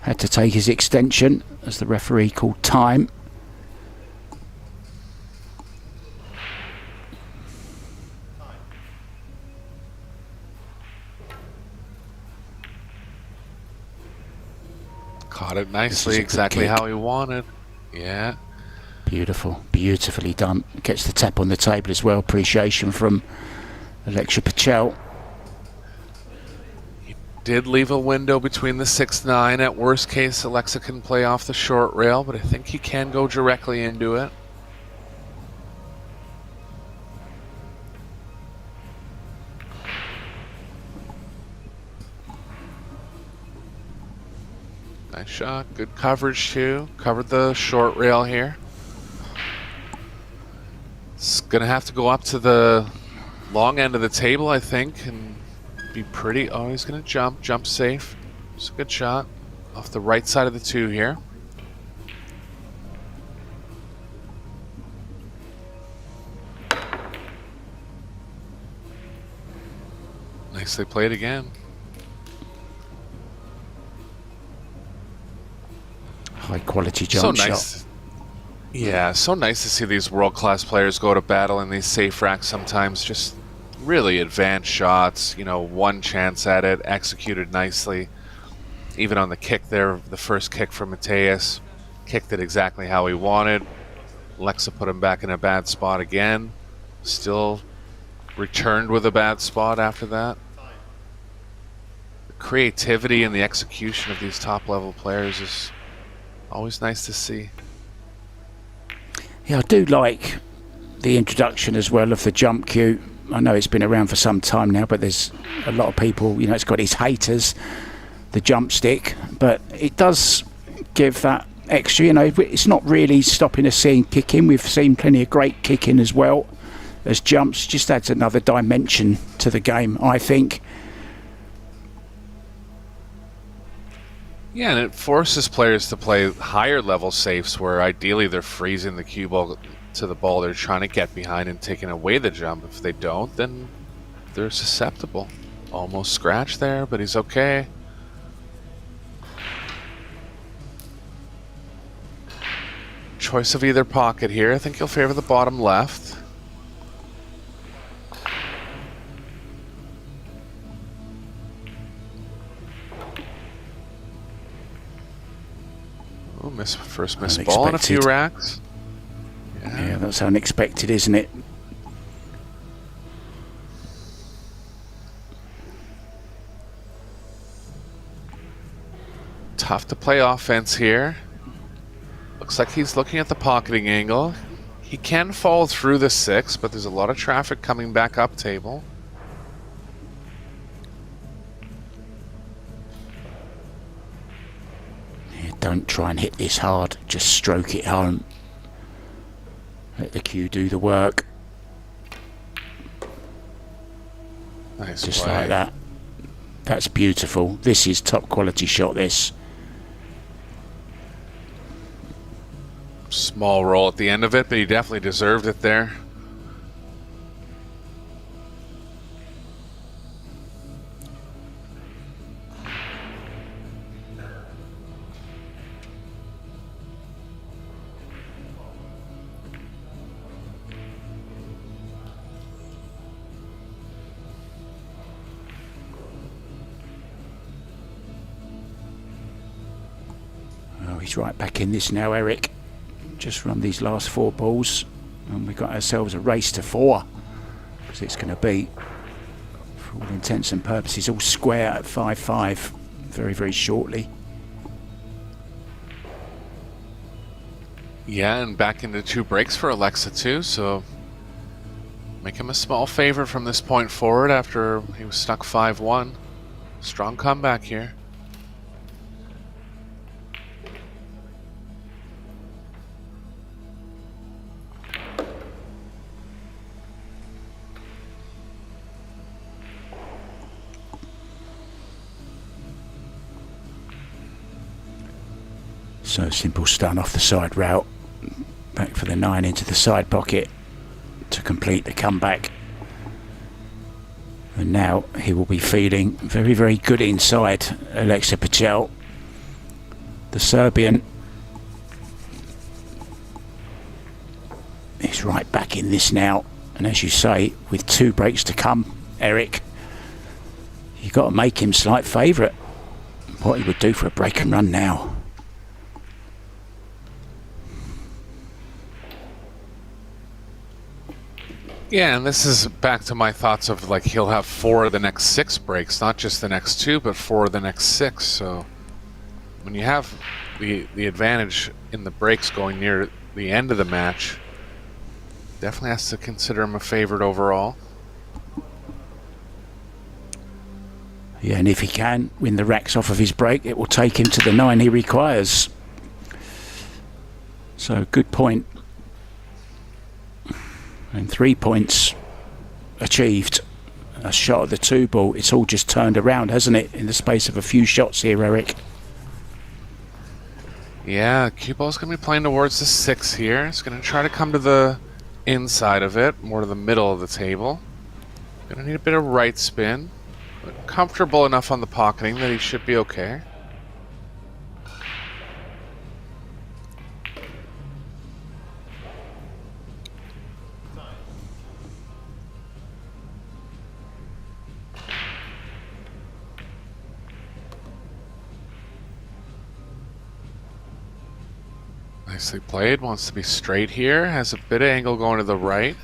had to take his extension as the referee called time. Caught it nicely, exactly how he wanted. Yeah. Beautifully done. Gets the tap on the table as well. Appreciation from Alexa Pachel. He did leave a window between the 6-9. At worst case, Alexa can play off the short rail, but I think he can go directly into it. Nice shot, good coverage too. Covered the short rail here. It's gonna have to go up to the long end of the table, I think, and be pretty. Oh, he's gonna jump safe. It's a good shot off the right side of the 2 here. Nicely played again. High quality So jump nice. shot. Yeah, so nice to see these world-class players go to battle in these safe racks sometimes. Just really advanced shots, you know, one chance at it, executed nicely. Even on the kick there, the first kick from Mateus, kicked it exactly how he wanted. Lexa put him back in a bad spot again. Still returned with a bad spot after that. The creativity and the execution of these top-level players is always nice to see. Yeah, I do like the introduction as well of the jump cue. I know it's been around for some time now, but there's a lot of people, you know, it's got its haters, the jump stick, but it does give that extra, you know, it's not really stopping us seeing kicking. We've seen plenty of great kicking as well as jumps. Just adds another dimension to the game, I think. Yeah, and it forces players to play higher level safes where ideally they're freezing the cue ball to the ball they're trying to get behind and taking away the jump. If they don't, then they're susceptible. Almost scratched there, but he's okay. Choice of either pocket here. I think he'll favor the bottom left. Oh, first miss ball in a few racks. Yeah, that's unexpected, isn't it? Tough to play offense here. Looks like he's looking at the pocketing angle. He can fall through the 6, but there's a lot of traffic coming back up table. Yeah, don't try and hit this hard. Just stroke it home. Let the cue do the work. Nice Just play. like that. That's beautiful. This is top quality shot, this. Small roll at the end of it, but he definitely deserved it there. Oh, he's right back in this now, Eric. Just run these last 4 balls and we've got ourselves a race to 4, because it's going to be, for all intents and purposes, all square at 5-5 very, very shortly. Yeah, and back into 2 breaks for Alexa too, so make him a small favor from this point forward after he was stuck 5-1. Strong comeback here. So simple stun off the side route, back for the 9 into the side pocket to complete the comeback. And now he will be feeling very, very good inside. Alexa Pachel, the Serbian, is right back in this now. And as you say, with 2 breaks to come, Eric, you've got to make him slight favourite. What he would do for a break and run now. Yeah, and this is back to my thoughts of like he'll have 4 of the next 6 breaks, not just the next 2, but 4 of the next 6. So when you have the advantage in the breaks going near the end of the match, definitely has to consider him a favorite overall. Yeah, and if he can win the racks off of his break, it will take him to the 9 he requires. So good point. And 3 points achieved. A shot at the 2 ball. It's all just turned around, hasn't it, in the space of a few shots here, Eric? Yeah, cue ball's going to be playing towards the 6 here. It's going to try to come to the inside of it, more to the middle of the table. Going to need a bit of right spin. But comfortable enough on the pocketing that he should be okay. Nicely played. Wants to be straight here. Has a bit of angle going to the right.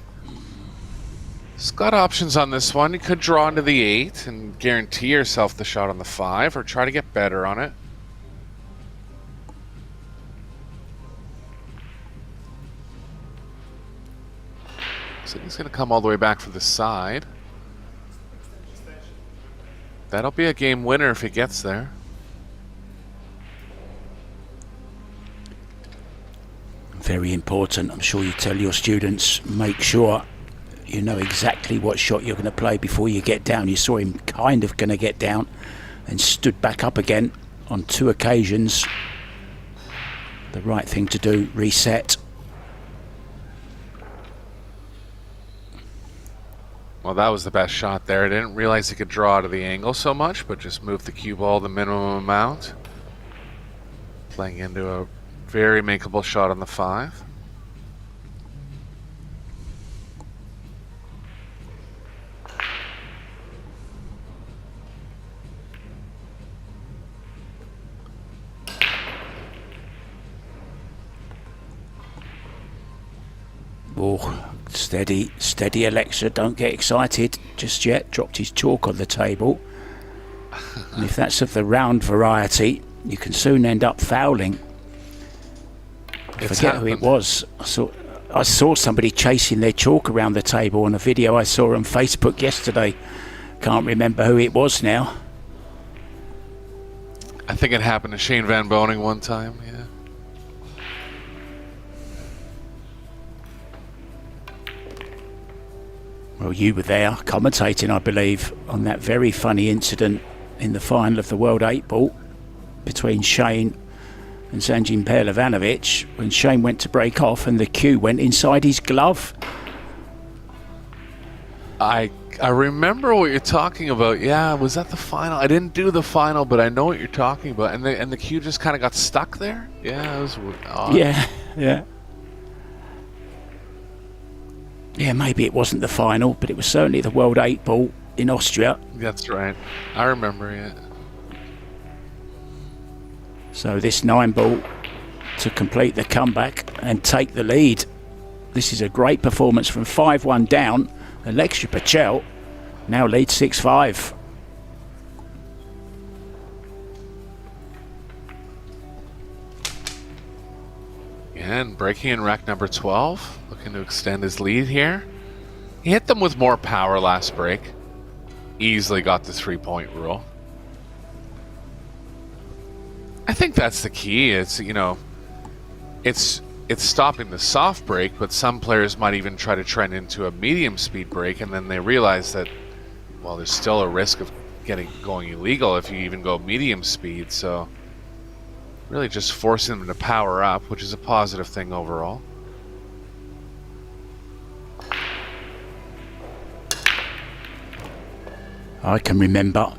He's got options on this one. You could draw into the 8 and guarantee yourself the shot on the 5, or try to get better on it. So he's going to come all the way back for the side. That'll be a game winner if he gets there. Very important. I'm sure you tell your students, make sure you know exactly what shot you're going to play before you get down. You saw him kind of going to get down and stood back up again on 2 occasions. The right thing to do, reset. Well, that was the best shot there. I didn't realize he could draw out of the angle so much, but just moved the cue ball the minimum amount. Playing into a very makeable shot on the 5. Oh, steady, steady, Alexa. Don't get excited just yet. Dropped his chalk on the table. And if that's of the round variety, you can soon end up fouling. I forget who it was. I saw somebody chasing their chalk around the table on a video I saw on Facebook yesterday. Can't remember who it was now. I think it happened to Shane Van Boning one time, yeah. Well, you were there commentating, I believe, on that very funny incident in the final of the World 8 Ball between Shane and Sanjin Perlevanovic, when Shane went to break off and the cue went inside his glove. I remember what you're talking about. Yeah, was that the final? I didn't do the final, but I know what you're talking about. And the cue just kind of got stuck there. Yeah, it was odd. Yeah. Yeah, maybe it wasn't the final, but it was certainly the World 8 Ball in Austria. That's right. I remember it. So this 9 ball to complete the comeback and take the lead. This is a great performance from 5-1 down. Alexia Pachel now leads 6-5. And breaking in rack number 12, looking to extend his lead here. He hit them with more power last break. Easily got the 3-point rule. I think that's the key. It's, you know, it's stopping the soft break, but some players might even try to trend into a medium speed break, and then they realize that, well, there's still a risk of going illegal if you even go medium speed. So really just forcing them to power up, which is a positive thing overall. I can remember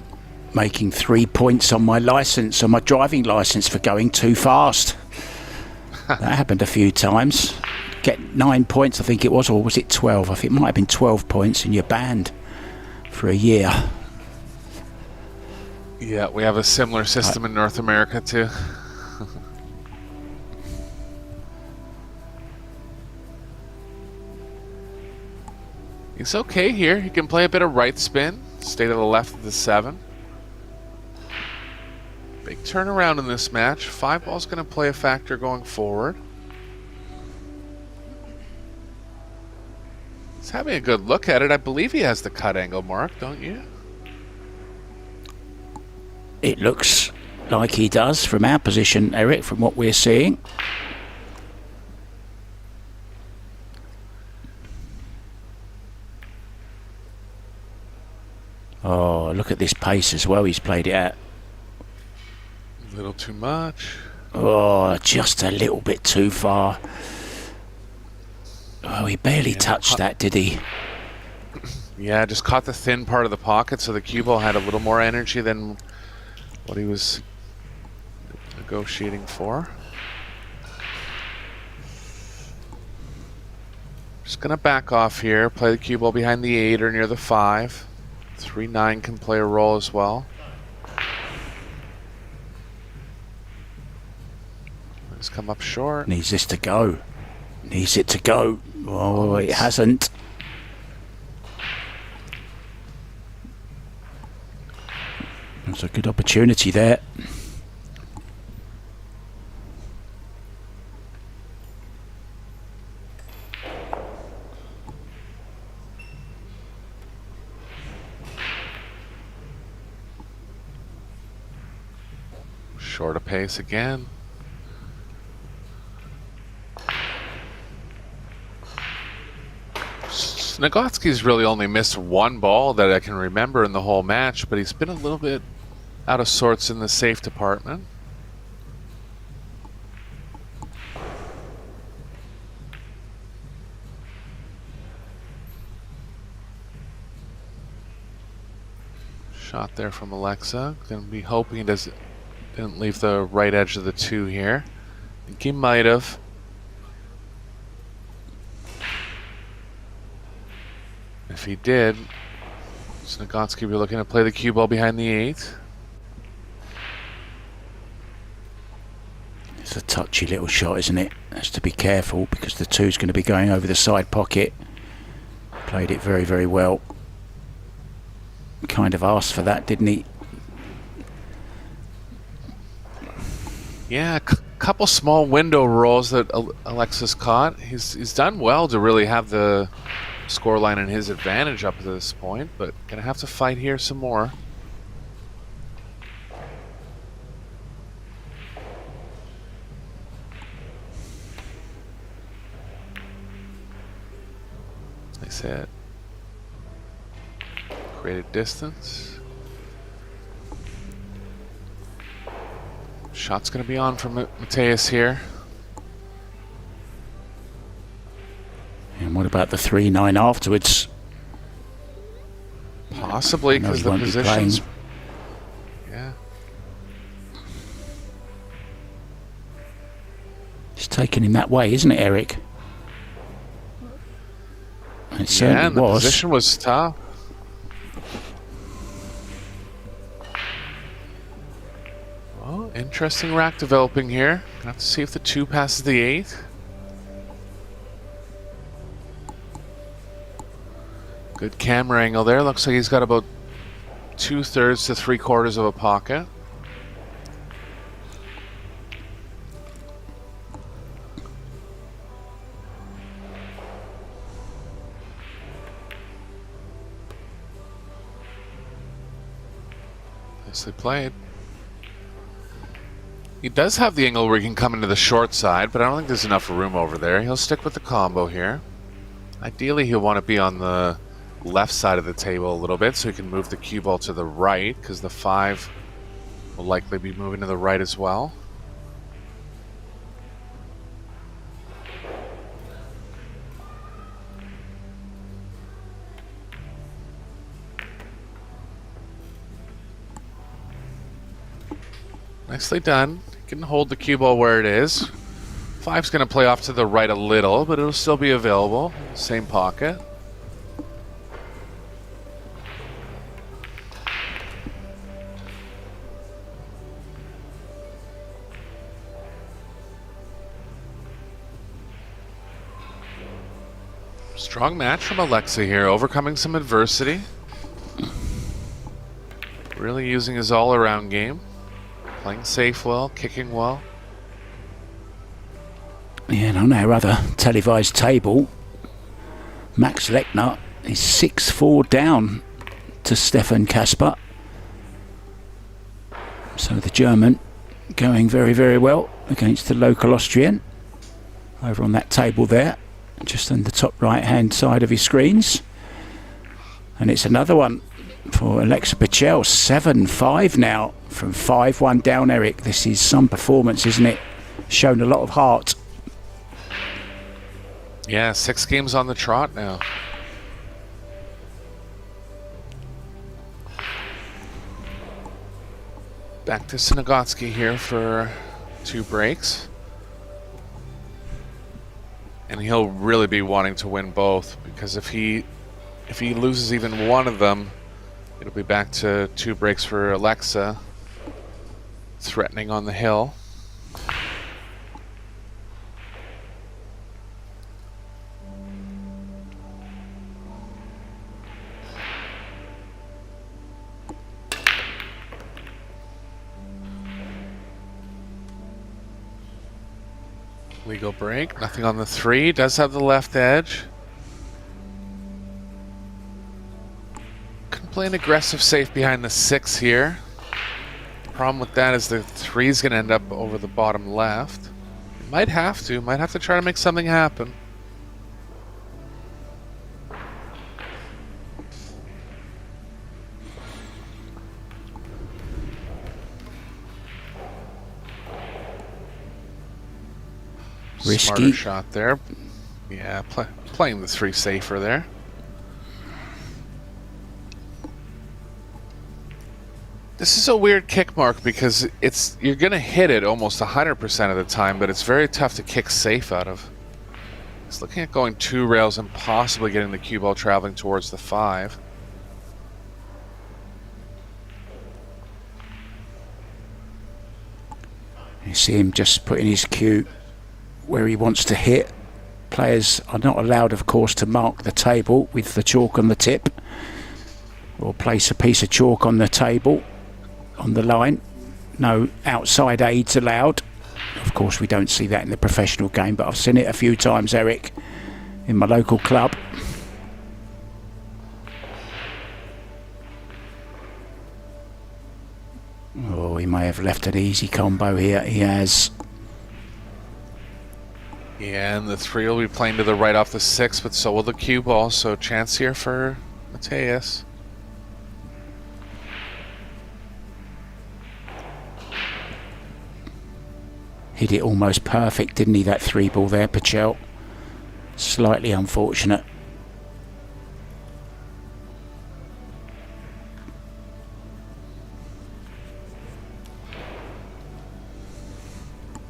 making 3 points on my license, on my driving license, for going too fast. That happened a few times. Get 9 points, I think it was, or was it 12? I think it might have been 12 points, and you're banned for a year. Yeah, we have a similar system in North America too. He's okay here. He can play a bit of right spin. Stay to the left of the 7. Big turnaround in this match. 5 ball's going to play a factor going forward. He's having a good look at it. I believe he has the cut angle mark, don't you? It looks like he does from our position, Eric, from what we're seeing. Oh, look at this pace as well he's played it at. A little too much. Oh, just a little bit too far. Oh, he barely touched that, did he? Yeah, just caught the thin part of the pocket, so the cue ball had a little more energy than what he was negotiating for. Just gonna back off here, play the cue ball behind the 8 or near the 5. 3-9 can play a role as well. Let's come up short. Needs this to go. Needs it to go. Oh, it hasn't. That's a good opportunity there. Short of pace again. SNIEGOCKI's really only missed one ball that I can remember in the whole match, but he's been a little bit out of sorts in the safe department. Shot there from Alexa. Gonna be hoping he didn't leave the right edge of the 2 here. I think he might have. If he did, SNIEGOCKI will be looking to play the cue ball behind the 8. It's a touchy little shot, isn't it? Has to be careful because the 2's going to be going over the side pocket. Played it very, very well. Kind of asked for that, didn't he? Yeah, a couple small window rolls that Alexis caught. He's done well to really have the scoreline in his advantage up to this point, but gonna have to fight here some more. Nice hit. Created distance. Shot's gonna be on from Mateus here. And what about the 3-9 afterwards? Possibly, because the positions. Yeah. It's taken him that way, isn't it, Eric? It certainly and the was. position was tough. Well, interesting rack developing here. Gonna have to see if the 2 passes the 8. Good camera angle there. Looks like he's got about 2/3 to 3/4 of a pocket. Nicely played. He does have the angle where he can come into the short side, but I don't think there's enough room over there. He'll stick with the combo here. Ideally, he'll want to be on the left side of the table a little bit so he can move the cue ball to the right, because the 5 will likely be moving to the right as well. Nicely done. Can hold the cue ball where it is. 5's going to play off to the right a little, but it'll still be available. Same pocket. Strong match from Alexa here, overcoming some adversity. Really using his all-around game. Playing safe well, kicking well. Yeah, and on our other televised table, Max Lechner is 6-4 down to Stefan Kasper. So the German going very, very well against the local Austrian. Over on that table there, just on the top right hand side of his screens. And it's another one for Alexa Pachel, 7-5 now from 5-1 down, Eric. This is some performance, isn't it? Shown a lot of heart. Yeah, 6 games on the trot now. Back to SNIEGOCKI here for 2 breaks. And he'll really be wanting to win both, because if he loses even one of them, it'll be back to 2 breaks for Alexa, threatening on the hill. Legal break, nothing on the 3, does have the left edge. Can play an aggressive safe behind the 6 here. Problem with that is the 3 is going to end up over the bottom left. Might have to try to make something happen. Risky. Smarter shot there. Yeah, playing the 3 safer there. This is a weird kick mark because you're going to hit it almost 100% of the time, but it's very tough to kick safe out of. It's looking at going 2 rails and possibly getting the cue ball traveling towards the 5. You see him just putting his cue where he wants to hit. Players are not allowed, of course, to mark the table with the chalk on the tip or place a piece of chalk on the table on the line. No outside aids allowed. Of course, we don't see that in the professional game, but I've seen it a few times, Eric, in my local club. Oh, he may have left an easy combo here. He has. Yeah, and the 3 will be playing to the right off the 6, but so will the cue ball, so chance here for Mateus. Hit it almost perfect, didn't he, that 3 ball there, Pachel? Slightly unfortunate.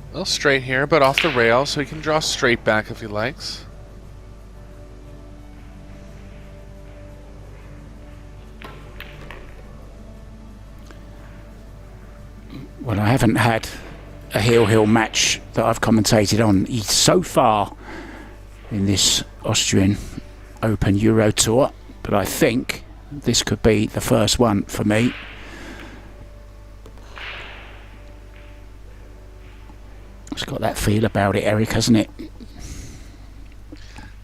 A little straight here, but off the rail, so he can draw straight back if he likes. Well, I haven't had a heel-heel match that I've commentated on so far in this Austrian Open Eurotour, but I think this could be the first one for me. It's got that feel about it, Eric, hasn't it?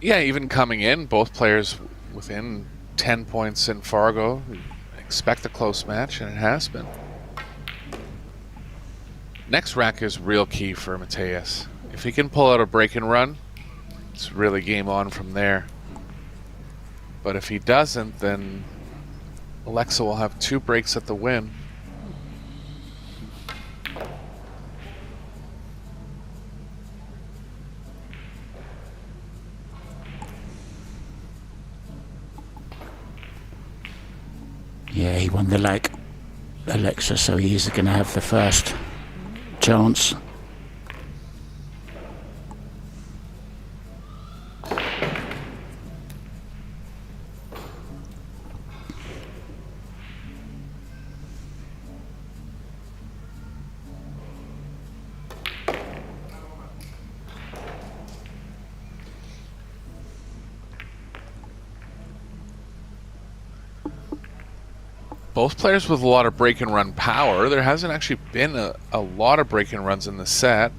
Yeah, even coming in, both players within 10 points in Fargo. Expect a close match, and it has been. Next rack is real key for Mateus. If he can pull out a break and run, it's really game on from there. But if he doesn't, then Alexa will have 2 breaks at the win. Yeah, he won the leg, Alexa, so he is going to have the first chance. Both players with a lot of break and run power. There hasn't actually been a lot of break and runs in the set.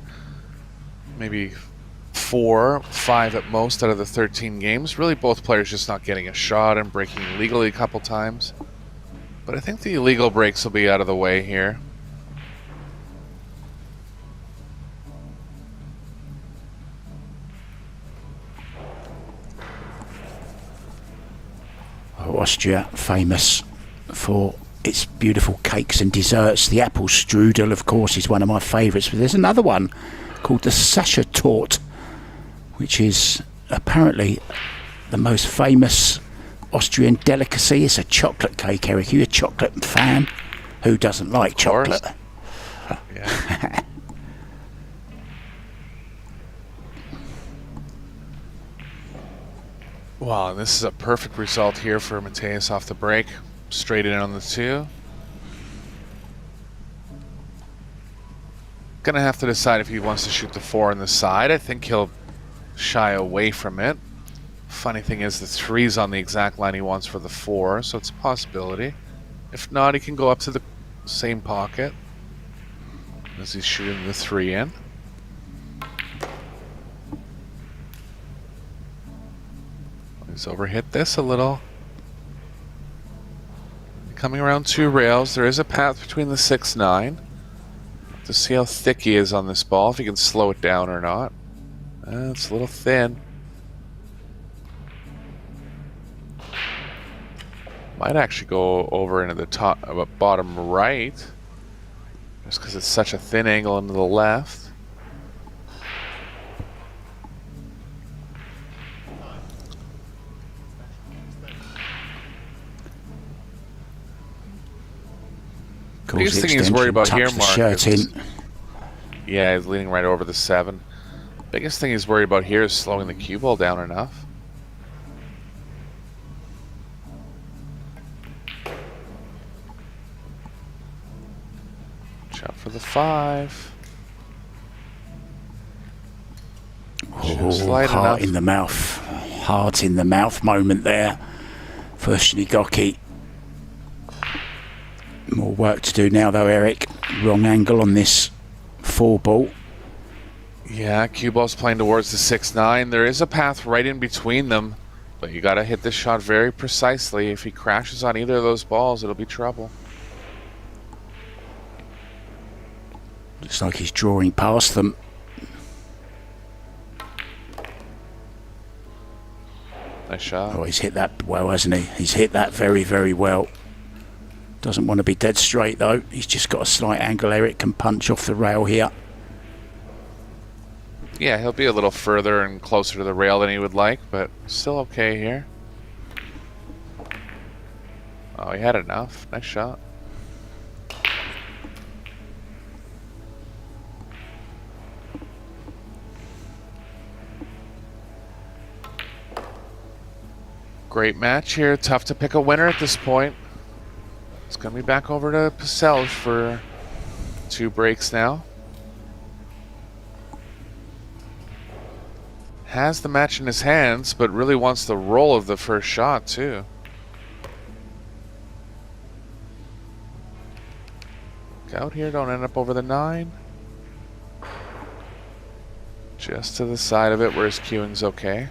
Maybe 4, 5 at most out of the 13 games. Really both players just not getting a shot and breaking illegally a couple times. But I think the illegal breaks will be out of the way here. Austria, famous for its beautiful cakes and desserts. The apple strudel, of course, is one of my favourites, but there's another one called the Sasha Torte, which is apparently the most famous Austrian delicacy. It's a chocolate cake, Eric. Are you a chocolate fan? Who doesn't like chocolate? Yeah. Wow, this is a perfect result here for Mateus off the break. Straight in on the 2. Gonna have to decide if he wants to shoot the 4 on the side. I think he'll shy away from it. Funny thing is the 3's on the exact line he wants for the 4, so it's a possibility. If not, he can go up to the same pocket as he's shooting the 3 in. He's overhit this a little. Coming around 2 rails, there is a path between the 6-9. To see how thick he is on this ball, if he can slow it down or not. It's a little thin. Might actually go over into the top, bottom right, just because it's such a thin angle into the left. Biggest thing he's worried about here, Mark, yeah, he's leaning right over the 7. Biggest thing he's worried about here is slowing the cue ball down enough. Shot for the 5. Oh, heart in the mouth. Heart in the mouth moment there for SNIEGOCKI. More work to do now though, Eric. Wrong angle on this 4 ball. Yeah, cue ball's playing towards the 6-9. There is a path right in between them, but you gotta hit this shot very precisely. If he crashes on either of those balls, it'll be trouble. Looks like he's drawing past them. Nice shot. Oh, he's hit that well, hasn't he? He's hit that very, very well. Doesn't want to be dead straight though. He's just got a slight angle. Eric can punch off the rail here. Yeah, he'll be a little further and closer to the rail than he would like, but still okay here. Oh, he had enough. Nice shot. Great match here. Tough to pick a winner at this point. It's going to be back over to PECELJ for 2 breaks now. Has the match in his hands, but really wants the roll of the first shot too. Look out here, don't end up over the 9. Just to the side of it where his cueing's okay.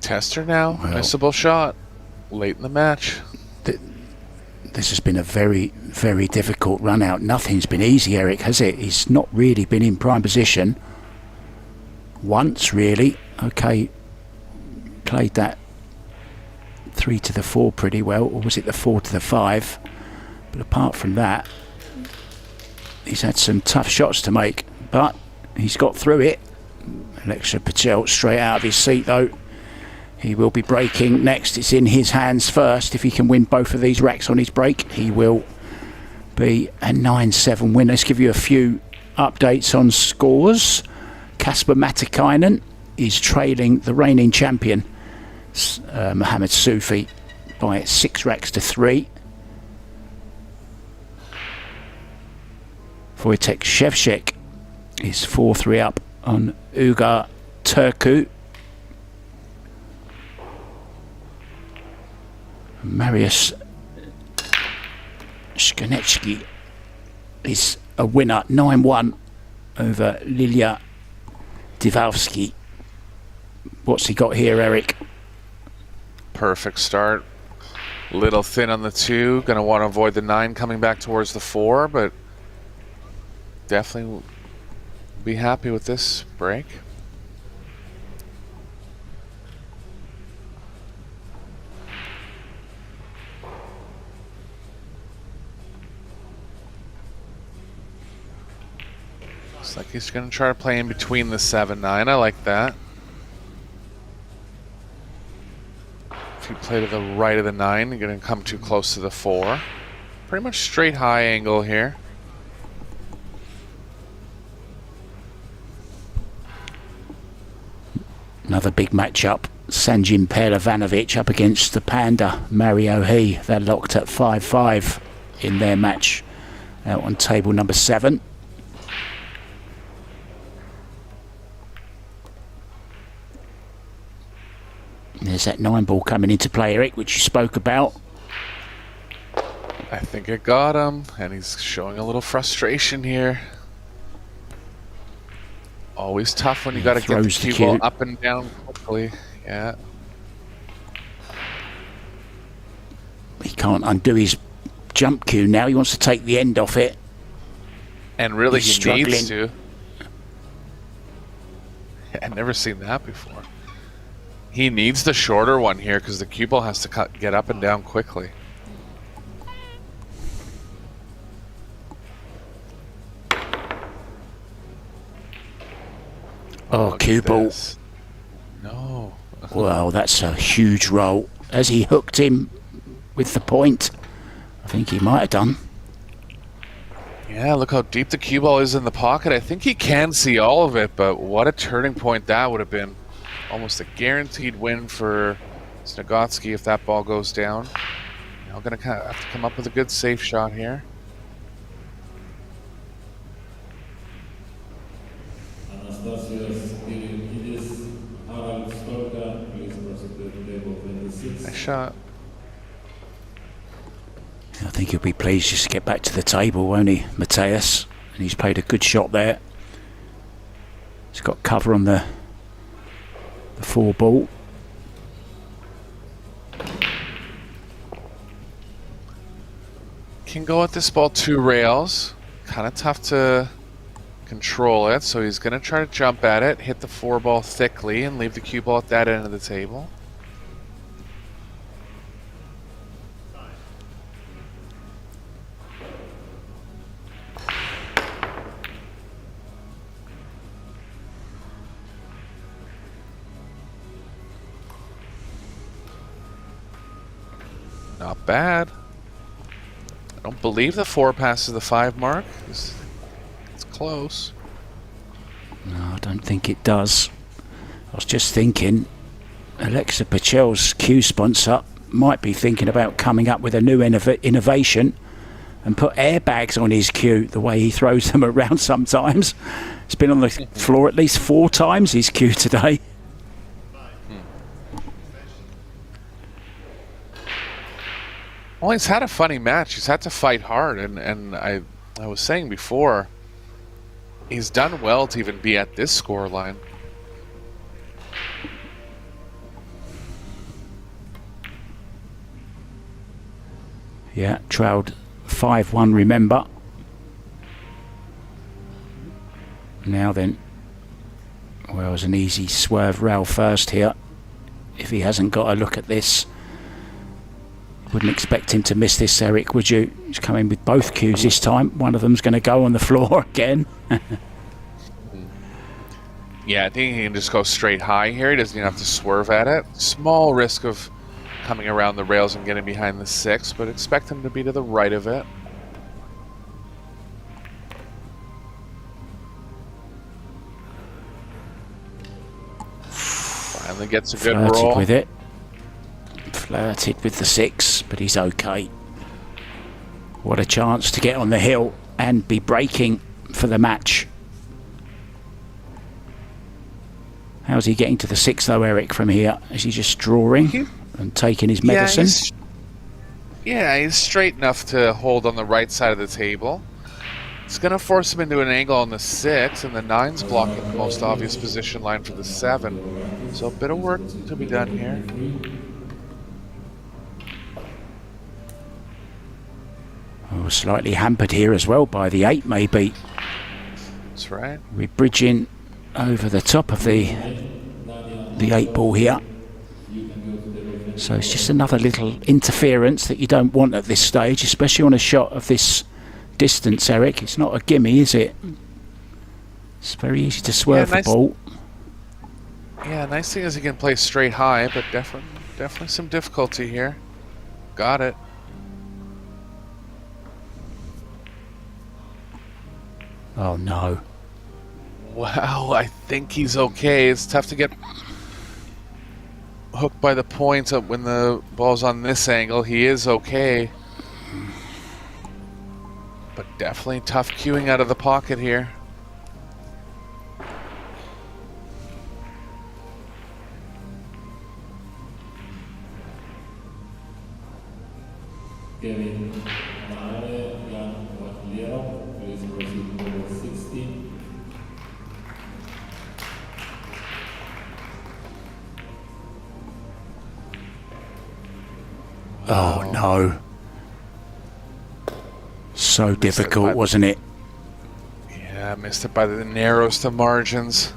Tester now, well, missable shot late in the match. This has been a very, very difficult run out. Nothing's been easy, Eric, has it? He's not really been in prime position once, really. Okay, played that 3 to the 4 pretty well, or was it the 4 to the 5? But apart from that, he's had some tough shots to make, but he's got through it. Alexa Pachel straight out of his seat though. He will be breaking next. It's in his hands first. If he can win both of these racks on his break, he will be a 9-7 win. Let's give you a few updates on scores. Kasper Matikainen is trailing the reigning champion, Mohamed Soufi, by 6 racks to 3. Wojtek Shevchik is 4-3 up on Ugar Turku. Mariusz Szkanecki is a winner, 9-1 over Lilia Diwalski. What's he got here, Eric? Perfect start. Little thin on the 2. Going to want to avoid the 9 coming back towards the 4, but definitely be happy with this break. Looks like he's going to try to play in between the 7-9. I like that. If you play to the right of the 9, you're going to come too close to the 4. Pretty much straight high angle here. Another big matchup. Sanjin Perlavanovic up against the Panda, Mario He. They're locked at 5-5 in their match out on table number 7. There's that 9 ball coming into play, Eric, which you spoke about. I think it got him, and he's showing a little frustration here. Always tough when you got to get the cue ball up and down quickly. Yeah. He can't undo his jump cue now. He wants to take the end off it. And really, he needs to. I've never seen that before. He needs the shorter one here because the cue ball has to get up and down quickly. Oh, cue ball. No. Well, that's a huge roll. Has he hooked him with the point? I think he might have done. Yeah, look how deep the cue ball is in the pocket. I think he can see all of it, but what a turning point that would have been. Almost a guaranteed win for SNIEGOCKI if that ball goes down. Now going to kind of have to come up with a good safe shot here. Nice shot. I think he'll be pleased just to get back to the table, won't he, Mateus? And he's played a good shot there. He's got cover on the 4 ball. Can go at this ball 2 rails. Kind of tough to control it, so he's going to try to jump at it, hit the 4 ball thickly, and leave the cue ball at that end of the table. Not bad. I don't believe the 4 passes the 5 mark. It's close. No, I don't think it does. I was just thinking, Alexa Pachel's cue sponsor might be thinking about coming up with a new innovation and put airbags on his cue, the way he throws them around sometimes. It's been on the floor at least 4 times, his cue today. Well, he's had a funny match. He's had to fight hard, and I was saying before, he's done well to even be at this score line. Yeah, trailed 5-1, remember. Now then, well, it was an easy swerve rail first here. If he hasn't got a look at this, wouldn't expect him to miss this, Eric, would you? He's coming with both cues this time. One of them's going to go on the floor again. Yeah, I think he can just go straight high here. He doesn't even have to swerve at it. Small risk of coming around the rails and getting behind the 6, but expect him to be to the right of it. Finally gets a good roll. With it. Flirted with the 6, but he's okay. What a chance to get on the hill and be breaking for the match. How's he getting to the 6 though, Eric, from here? Is he just drawing and taking his medicine? Yeah, he's straight enough to hold on the right side of the table. It's going to force him into an angle on the 6, and the 9's blocking the most obvious position line for the 7. So a bit of work to be done here. Oh, slightly hampered here as well by the 8, maybe. That's right. We're bridging over the top of the 8 ball here. So it's just another little interference that you don't want at this stage, especially on a shot of this distance, Eric. It's not a gimme, is it? It's very easy to swerve the ball. Yeah, nice thing is he can play straight high, but definitely some difficulty here. Got it. Oh no. Wow, I think he's okay. It's tough to get hooked by the points up when the ball's on this angle. He is okay. But definitely tough cueing out of the pocket here. Kevin Mare, Jan Watlero, please proceed to 16. Oh no. So difficult, wasn't it? Yeah, missed it by the narrowest of margins.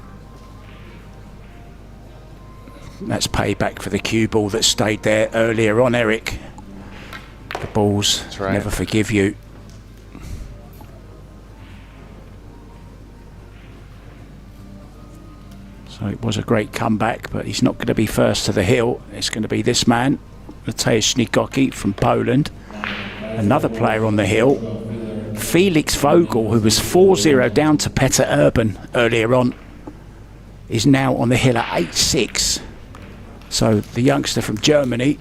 That's payback for the cue ball that stayed there earlier on, Eric. The balls never forgive you. So it was a great comeback, but he's not going to be first to the hill. It's going to be this man, SNIEGOCKI from Poland. Another player on the hill, Felix Vogel, who was 4-0 down to Peter Urban earlier on, is now on the hill at 8-6. So the youngster from Germany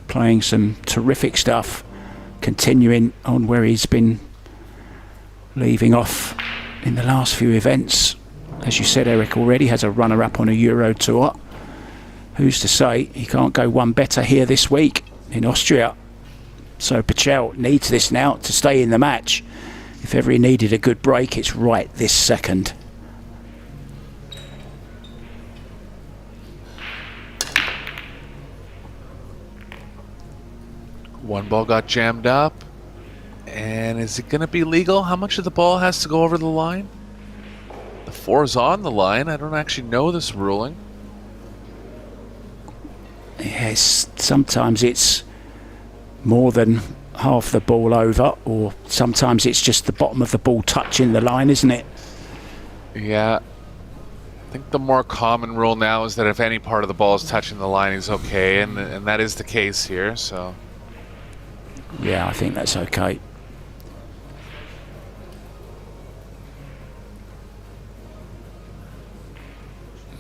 playing some terrific stuff, continuing on where he's been leaving off in the last few events. As you said, Eric already has a runner-up on a Eurotour. Who's to say he can't go one better here this week in Austria? So Pachel needs this now to stay in the match. If ever he needed a good break, it's right this second. One ball got jammed up. And is it going to be legal? How much of the ball has to go over the line? The 4's on the line. I don't actually know this ruling. Yes, sometimes it's more than half the ball over, or sometimes it's just the bottom of the ball touching the line, isn't it? Yeah. I think the more common rule now is that if any part of the ball is touching the line, he's okay, and that is the case here, so... Yeah, I think that's okay.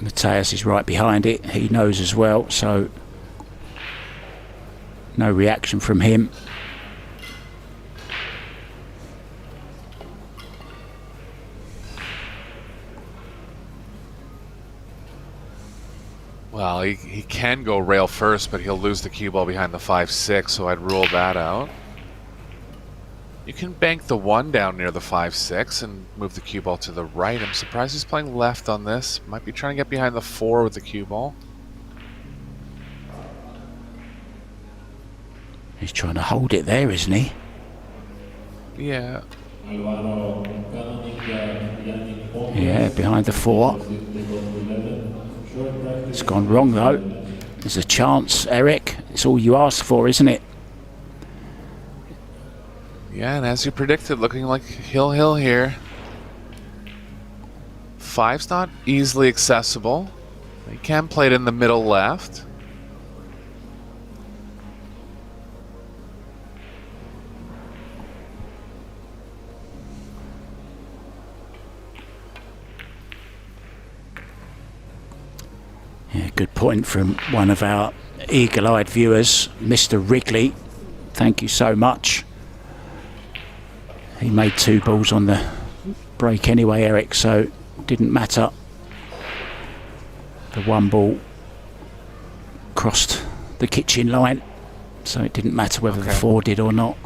Matthias is right behind it. He knows as well, so no reaction from him. Well, he can go rail first, but he'll lose the cue ball behind the 5-6, so I'd rule that out. You can bank the 1 down near the 5-6 and move the cue ball to the right. I'm surprised he's playing left on this. Might be trying to get behind the 4 with the cue ball. He's trying to hold it there, isn't he? Yeah. Yeah, behind the 4. It's gone wrong though. There's a chance, Eric. It's all you asked for, isn't it? Yeah, and as you predicted, looking like hill here. 5's not easily accessible. You can play it in the middle left. Yeah, good point from one of our eagle-eyed viewers, Mr. Wrigley. Thank you so much. He made 2 balls on the break anyway, Eric, so it didn't matter. The 1 ball crossed the kitchen line, so it didn't matter whether the 4 did or not.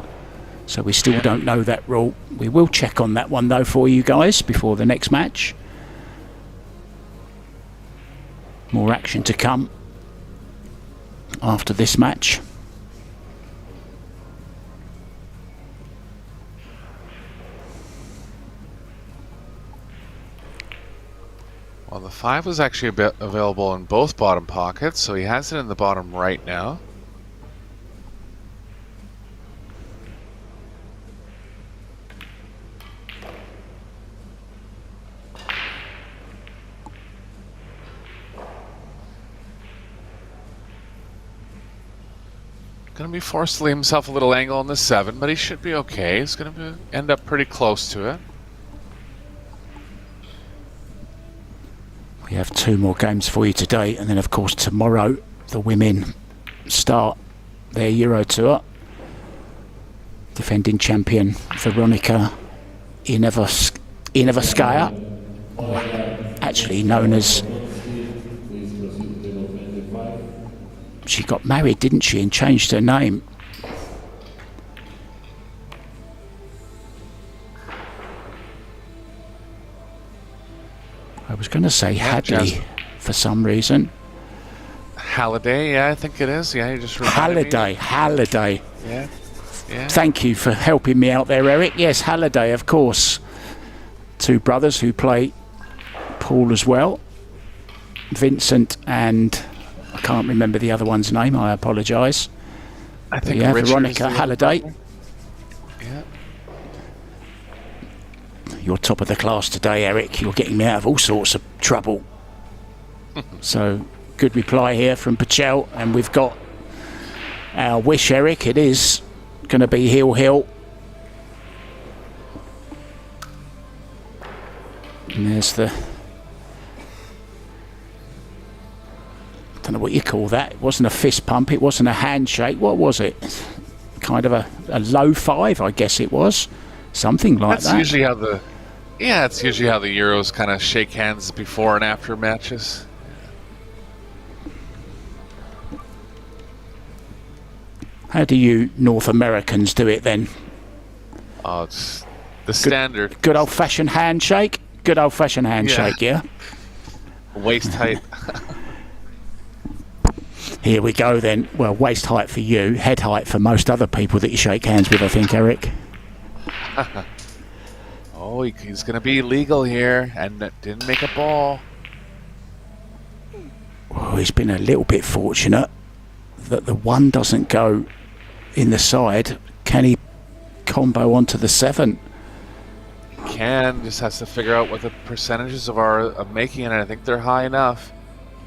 So we still don't know that rule. We will check on that one though for you guys before the next match. More action to come after this match. Well, the 5 was actually available in both bottom pockets, so he has it in the bottom right now. Gonna be forced to leave himself a little angle on the 7, but he should be okay. He's gonna end up pretty close to it. We have 2 more games for you today, and then of course tomorrow the women start their Eurotour. Defending champion Veronika Inevaskaya, or actually known as, she got married, didn't she, and changed her name. I was going to say Hadley for some reason. Halliday, yeah, I think it is. Yeah, you just reminded me. Halliday. Yeah. Yeah. Thank you for helping me out there, Eric. Yes, Halliday, of course. 2 brothers who play pool as well. Vincent and I can't remember the other one's name. I apologise. I think yeah, Richard Veronika Halliday. Yeah. You're top of the class today, Eric. You're getting me out of all sorts of trouble. So, good reply here from Pachel, and we've got our wish, Eric. It is going to be heel. And there's the, I don't know what you call that. It wasn't a fist pump, it wasn't a handshake. What was it? Kind of a low 5, I guess it was. Something like that. Usually how the, yeah, it's usually how the Euros kind of shake hands before and after matches. How do you North Americans do it then? Oh, it's the standard. Good old-fashioned handshake? Good old-fashioned handshake, yeah? Waist height. Here we go then. Well, waist height for you, head height for most other people that you shake hands with, I think, Eric. Oh, he's going to be legal here, and didn't make a ball. Well, he's been a little bit fortunate that the 1 doesn't go in the side. Can he combo onto the 7? Can, just has to figure out what the percentages of making it, and I think they're high enough.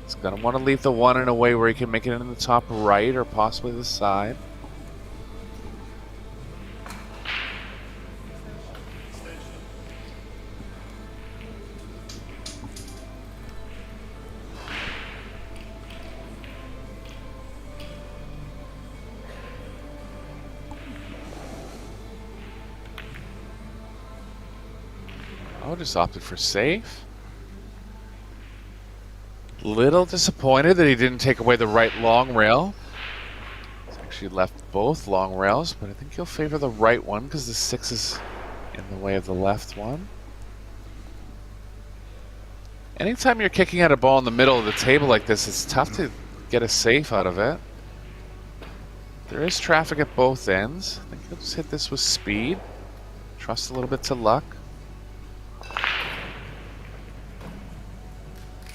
He's going to want to leave the 1 in a way where he can make it in the top right or possibly the side. Oh, just opted for safe. Little disappointed that he didn't take away the right long rail. He's actually left both long rails, but I think he'll favor the right one because the 6 is in the way of the left one. Anytime you're kicking at a ball in the middle of the table like this, it's tough to get a safe out of it. There is traffic at both ends. I think he'll just hit this with speed. Trust a little bit to luck.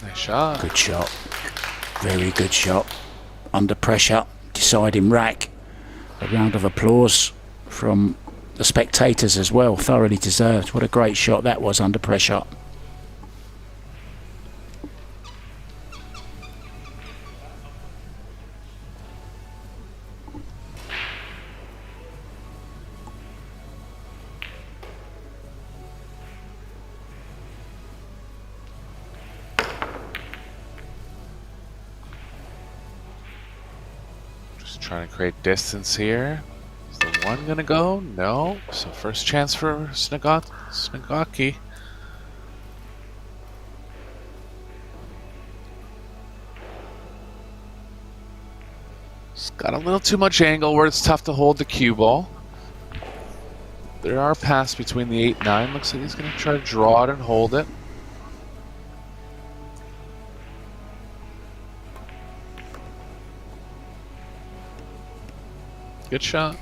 Nice shot. Good shot. Very good shot. Under pressure, deciding rack. A round of applause from the spectators as well. Thoroughly deserved. What a great shot that was under pressure. Trying to create distance here. Is the 1 gonna go? No. So first chance for SNIEGOCKI. It's got a little too much angle where it's tough to hold the cue ball. There are paths between the 8-9. Looks like he's gonna try to draw it and hold it. Good shot.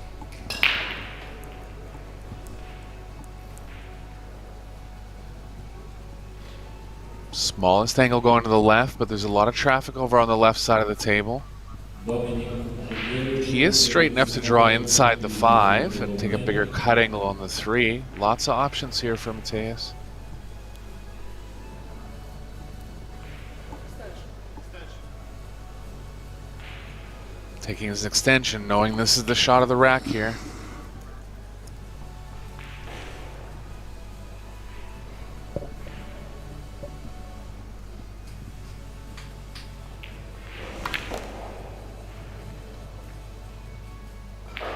Smallest angle going to the left, but there's a lot of traffic over on the left side of the table. He is straight enough to draw inside the 5 and take a bigger cut angle on the 3. Lots of options here for Mateus. Taking his extension, knowing this is the shot of the rack here.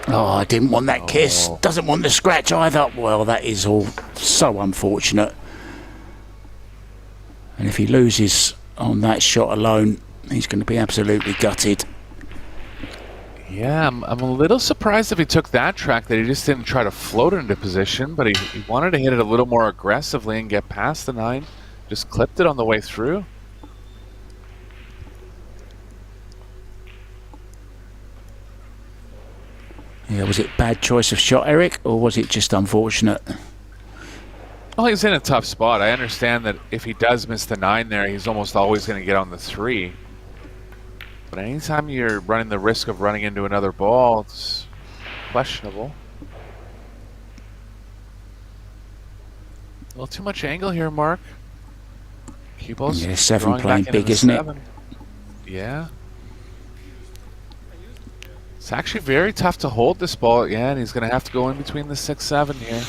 Oh, I didn't want that kiss. Doesn't want the scratch either. Well, that is all so unfortunate. And if he loses on that shot alone, he's going to be absolutely gutted. Yeah, I'm a little surprised if he took that track that he just didn't try to float it into position, but he wanted to hit it a little more aggressively and get past the 9. Just clipped it on the way through. Yeah, was it bad choice of shot, Eric, or was it just unfortunate? Well, he's in a tough spot. I understand that if he does miss the 9 there, he's almost always going to get on the 3. But anytime you're running the risk of running into another ball, it's questionable. A little too much angle here, Mark. Cue ball's Yeah, 7 drawing playing back into big, the isn't it? 7. Yeah. It's actually very tough to hold this ball. Yeah, and he's going to have to go in between the 6-7 here.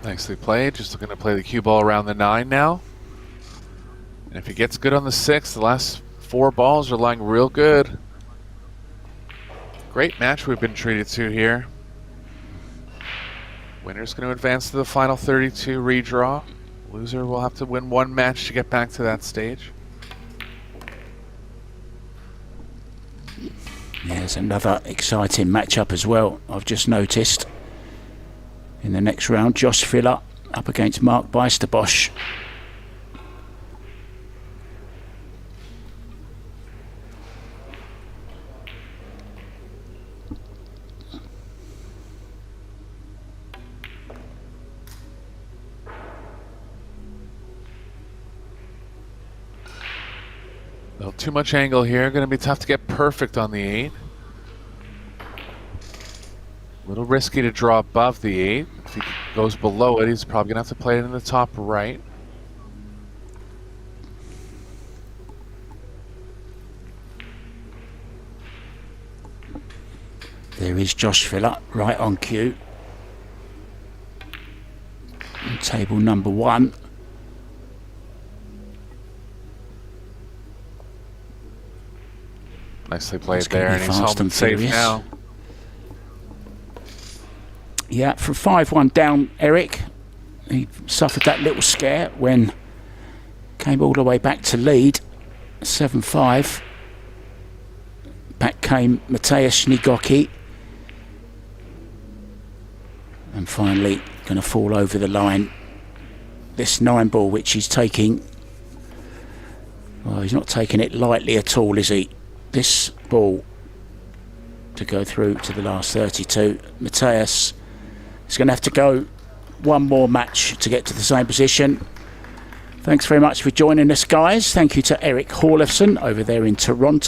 Nicely played. Just looking to play the cue ball around the 9 now. And if he gets good on the 6, the last 4 balls are lying real good. Great match we've been treated to here. Winner's going to advance to the final 32 redraw. Loser will have to win 1 match to get back to that stage. Yeah, there's another exciting matchup as well, I've just noticed. In the next round, Josh Filler up against Mark Beisterbosch. A little too much angle here. Going to be tough to get perfect on the 8. A little risky to draw above the 8. If he goes below it, he's probably going to have to play it in the top right. There is Josh Filler, right on cue. And table number 1. Nicely played there, and he's home and safe now. Yeah, from 5-1 down, Eric. He suffered that little scare when came all the way back to lead, 7-5. Back came Mateusz SNIEGOCKI. And finally going to fall over the line. This 9 ball, which he's taking, well, he's not taking it lightly at all, is he? This ball to go through to the last 32. Mateusz is going to have to go 1 more match to get to the same position. Thanks very much for joining us, guys. Thank you to Eric Hallefson over there in Toronto.